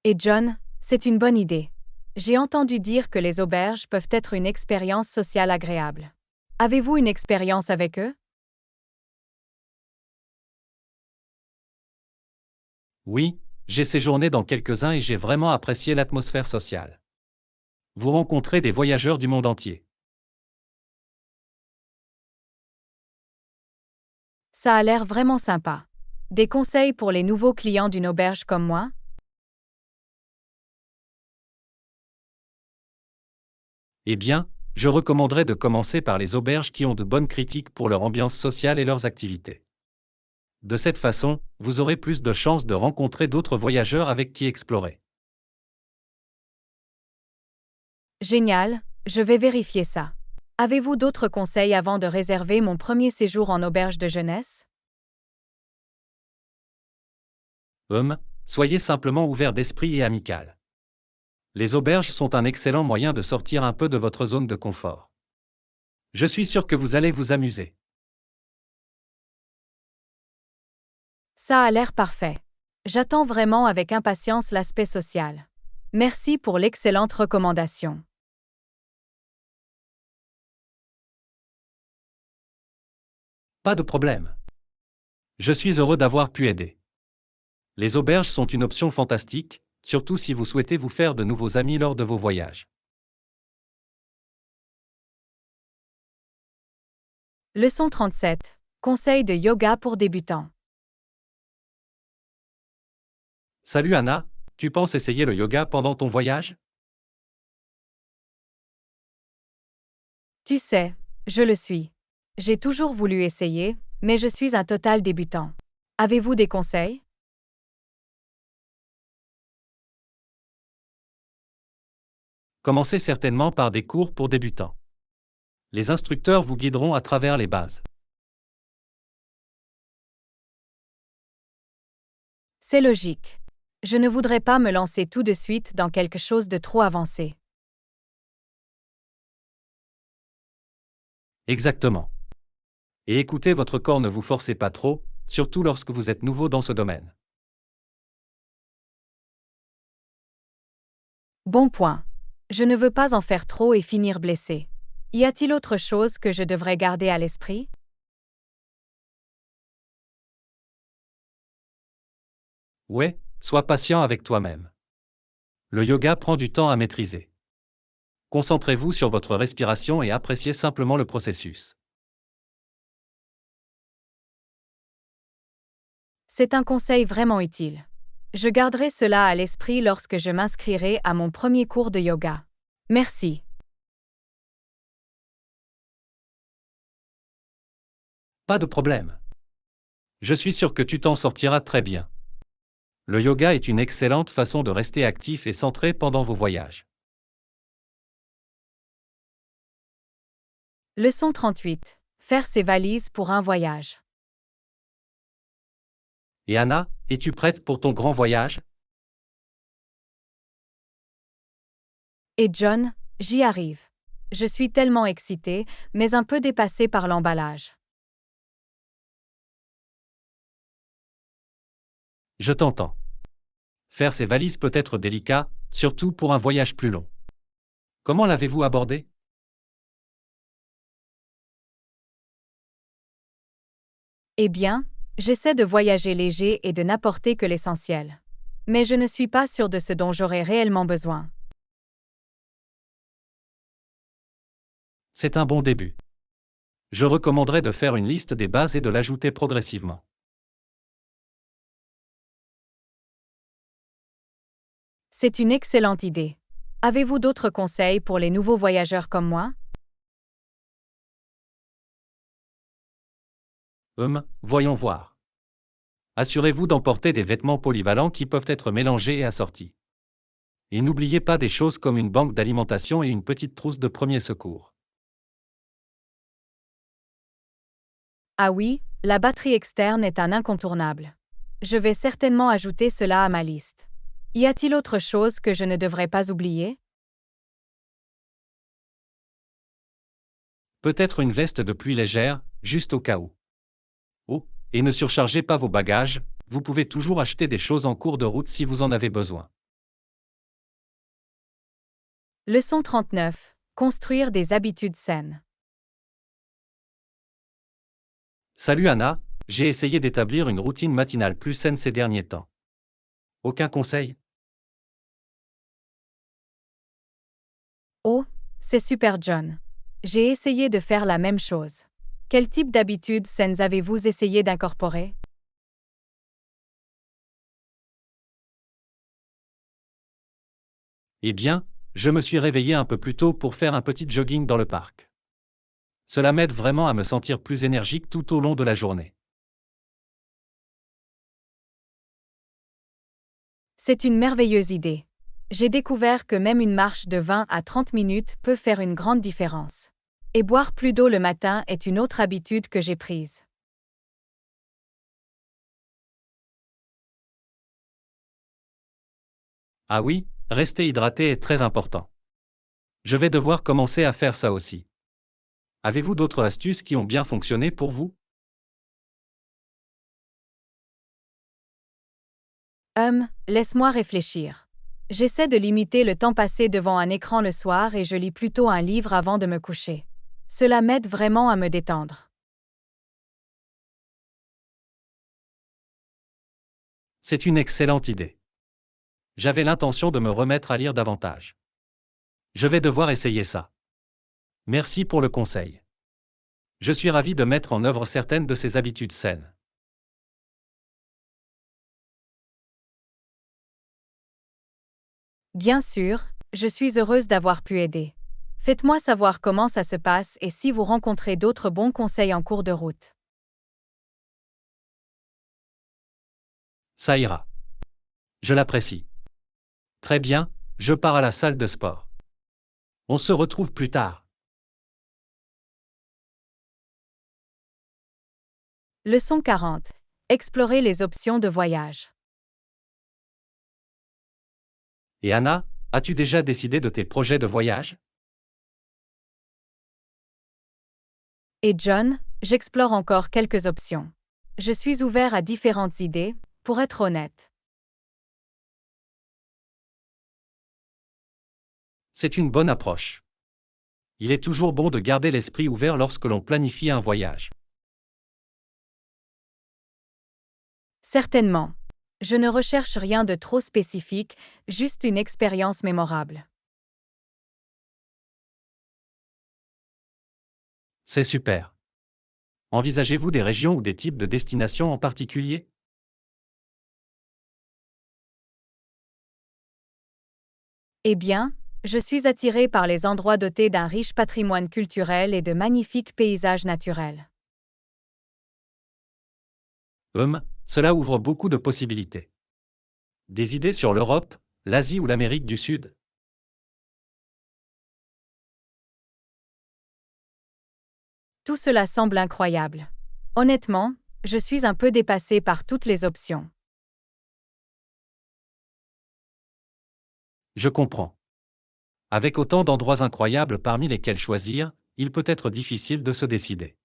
Et John, c'est une bonne idée. J'ai entendu dire que les auberges peuvent être une expérience sociale agréable. Avez-vous une expérience avec eux? Oui, j'ai séjourné dans quelques-uns et j'ai vraiment apprécié l'atmosphère sociale. Vous rencontrez des voyageurs du monde entier. Ça a l'air vraiment sympa. Des conseils pour les nouveaux clients d'une auberge comme moi? Eh bien, je recommanderais de commencer par les auberges qui ont de bonnes critiques pour leur ambiance sociale et leurs activités. De cette façon, vous aurez plus de chances de rencontrer d'autres voyageurs avec qui explorer. Génial, je vais vérifier ça. Avez-vous d'autres conseils avant de réserver mon premier séjour en auberge de jeunesse? Soyez simplement ouvert d'esprit et amical. Les auberges sont un excellent moyen de sortir un peu de votre zone de confort. Je suis sûr que vous allez vous amuser. Ça a l'air parfait. J'attends vraiment avec impatience l'aspect social. Merci pour l'excellente recommandation. Pas de problème. Je suis heureux d'avoir pu aider. Les auberges sont une option fantastique, surtout si vous souhaitez vous faire de nouveaux amis lors de vos voyages. Leçon 37. Conseil de yoga pour débutants. Salut Anna, tu penses essayer le yoga pendant ton voyage? Tu sais, je le suis. J'ai toujours voulu essayer, mais je suis un total débutant. Avez-vous des conseils? Commencez certainement par des cours pour débutants. Les instructeurs vous guideront à travers les bases. C'est logique. Je ne voudrais pas me lancer tout de suite dans quelque chose de trop avancé. Exactement. Et écoutez votre corps, ne vous forcez pas trop, surtout lorsque vous êtes nouveau dans ce domaine. Bon point. Je ne veux pas en faire trop et finir blessé. Y a-t-il autre chose que je devrais garder à l'esprit? Ouais, sois patient avec toi-même. Le yoga prend du temps à maîtriser. Concentrez-vous sur votre respiration et appréciez simplement le processus. C'est un conseil vraiment utile. Je garderai cela à l'esprit lorsque je m'inscrirai à mon premier cours de yoga. Merci. Pas de problème. Je suis sûr que tu t'en sortiras très bien. Le yoga est une excellente façon de rester actif et centré pendant vos voyages. Leçon 38. Faire ses valises pour un voyage. Et Anna, es-tu prête pour ton grand voyage? Et John, j'y arrive. Je suis tellement excitée, mais un peu dépassée par l'emballage. Je t'entends. Faire ces valises peut être délicat, surtout pour un voyage plus long. Comment l'avez-vous abordé? Eh bien, j'essaie de voyager léger et de n'apporter que l'essentiel. Mais je ne suis pas sûre de ce dont j'aurai réellement besoin. C'est un bon début. Je recommanderais de faire une liste des bases et de l'ajouter progressivement. C'est une excellente idée. Avez-vous d'autres conseils pour les nouveaux voyageurs comme moi? Voyons voir. Assurez-vous d'emporter des vêtements polyvalents qui peuvent être mélangés et assortis. Et n'oubliez pas des choses comme une banque d'alimentation et une petite trousse de premier secours. Ah oui, la batterie externe est un incontournable. Je vais certainement ajouter cela à ma liste. Y a-t-il autre chose que je ne devrais pas oublier? Peut-être une veste de pluie légère, juste au cas où. Oh, et ne surchargez pas vos bagages, vous pouvez toujours acheter des choses en cours de route si vous en avez besoin. Leçon 39. Construire des habitudes saines. Salut Anna, j'ai essayé d'établir une routine matinale plus saine ces derniers temps. Aucun conseil? Oh, c'est super John. J'ai essayé de faire la même chose. Quel type d'habitudes saines avez-vous essayé d'incorporer? Eh bien, je me suis réveillé un peu plus tôt pour faire un petit jogging dans le parc. Cela m'aide vraiment à me sentir plus énergique tout au long de la journée. C'est une merveilleuse idée. J'ai découvert que même une marche de 20 à 30 minutes peut faire une grande différence. Et boire plus d'eau le matin est une autre habitude que j'ai prise. Ah oui, rester hydraté est très important. Je vais devoir commencer à faire ça aussi. Avez-vous d'autres astuces qui ont bien fonctionné pour vous? Laisse-moi réfléchir. J'essaie de limiter le temps passé devant un écran le soir et je lis plutôt un livre avant de me coucher. Cela m'aide vraiment à me détendre. C'est une excellente idée. J'avais l'intention de me remettre à lire davantage. Je vais devoir essayer ça. Merci pour le conseil. Je suis ravi de mettre en œuvre certaines de ces habitudes saines. Bien sûr, je suis heureuse d'avoir pu aider. Faites-moi savoir comment ça se passe et si vous rencontrez d'autres bons conseils en cours de route. Ça ira. Je l'apprécie. Très bien, je pars à la salle de sport. On se retrouve plus tard. Leçon 40. Explorer les options de voyage. Et Anna, as-tu déjà décidé de tes projets de voyage? Et John, j'explore encore quelques options. Je suis ouvert à différentes idées, pour être honnête. C'est une bonne approche. Il est toujours bon de garder l'esprit ouvert lorsque l'on planifie un voyage. Certainement. Je ne recherche rien de trop spécifique, juste une expérience mémorable. C'est super. Envisagez-vous des régions ou des types de destinations en particulier? Eh bien, je suis attiré par les endroits dotés d'un riche patrimoine culturel et de magnifiques paysages naturels. Cela ouvre beaucoup de possibilités. Des idées sur l'Europe, l'Asie ou l'Amérique du Sud? Tout cela semble incroyable. Honnêtement, je suis un peu dépassé par toutes les options. Je comprends. Avec autant d'endroits incroyables parmi lesquels choisir, il peut être difficile de se décider.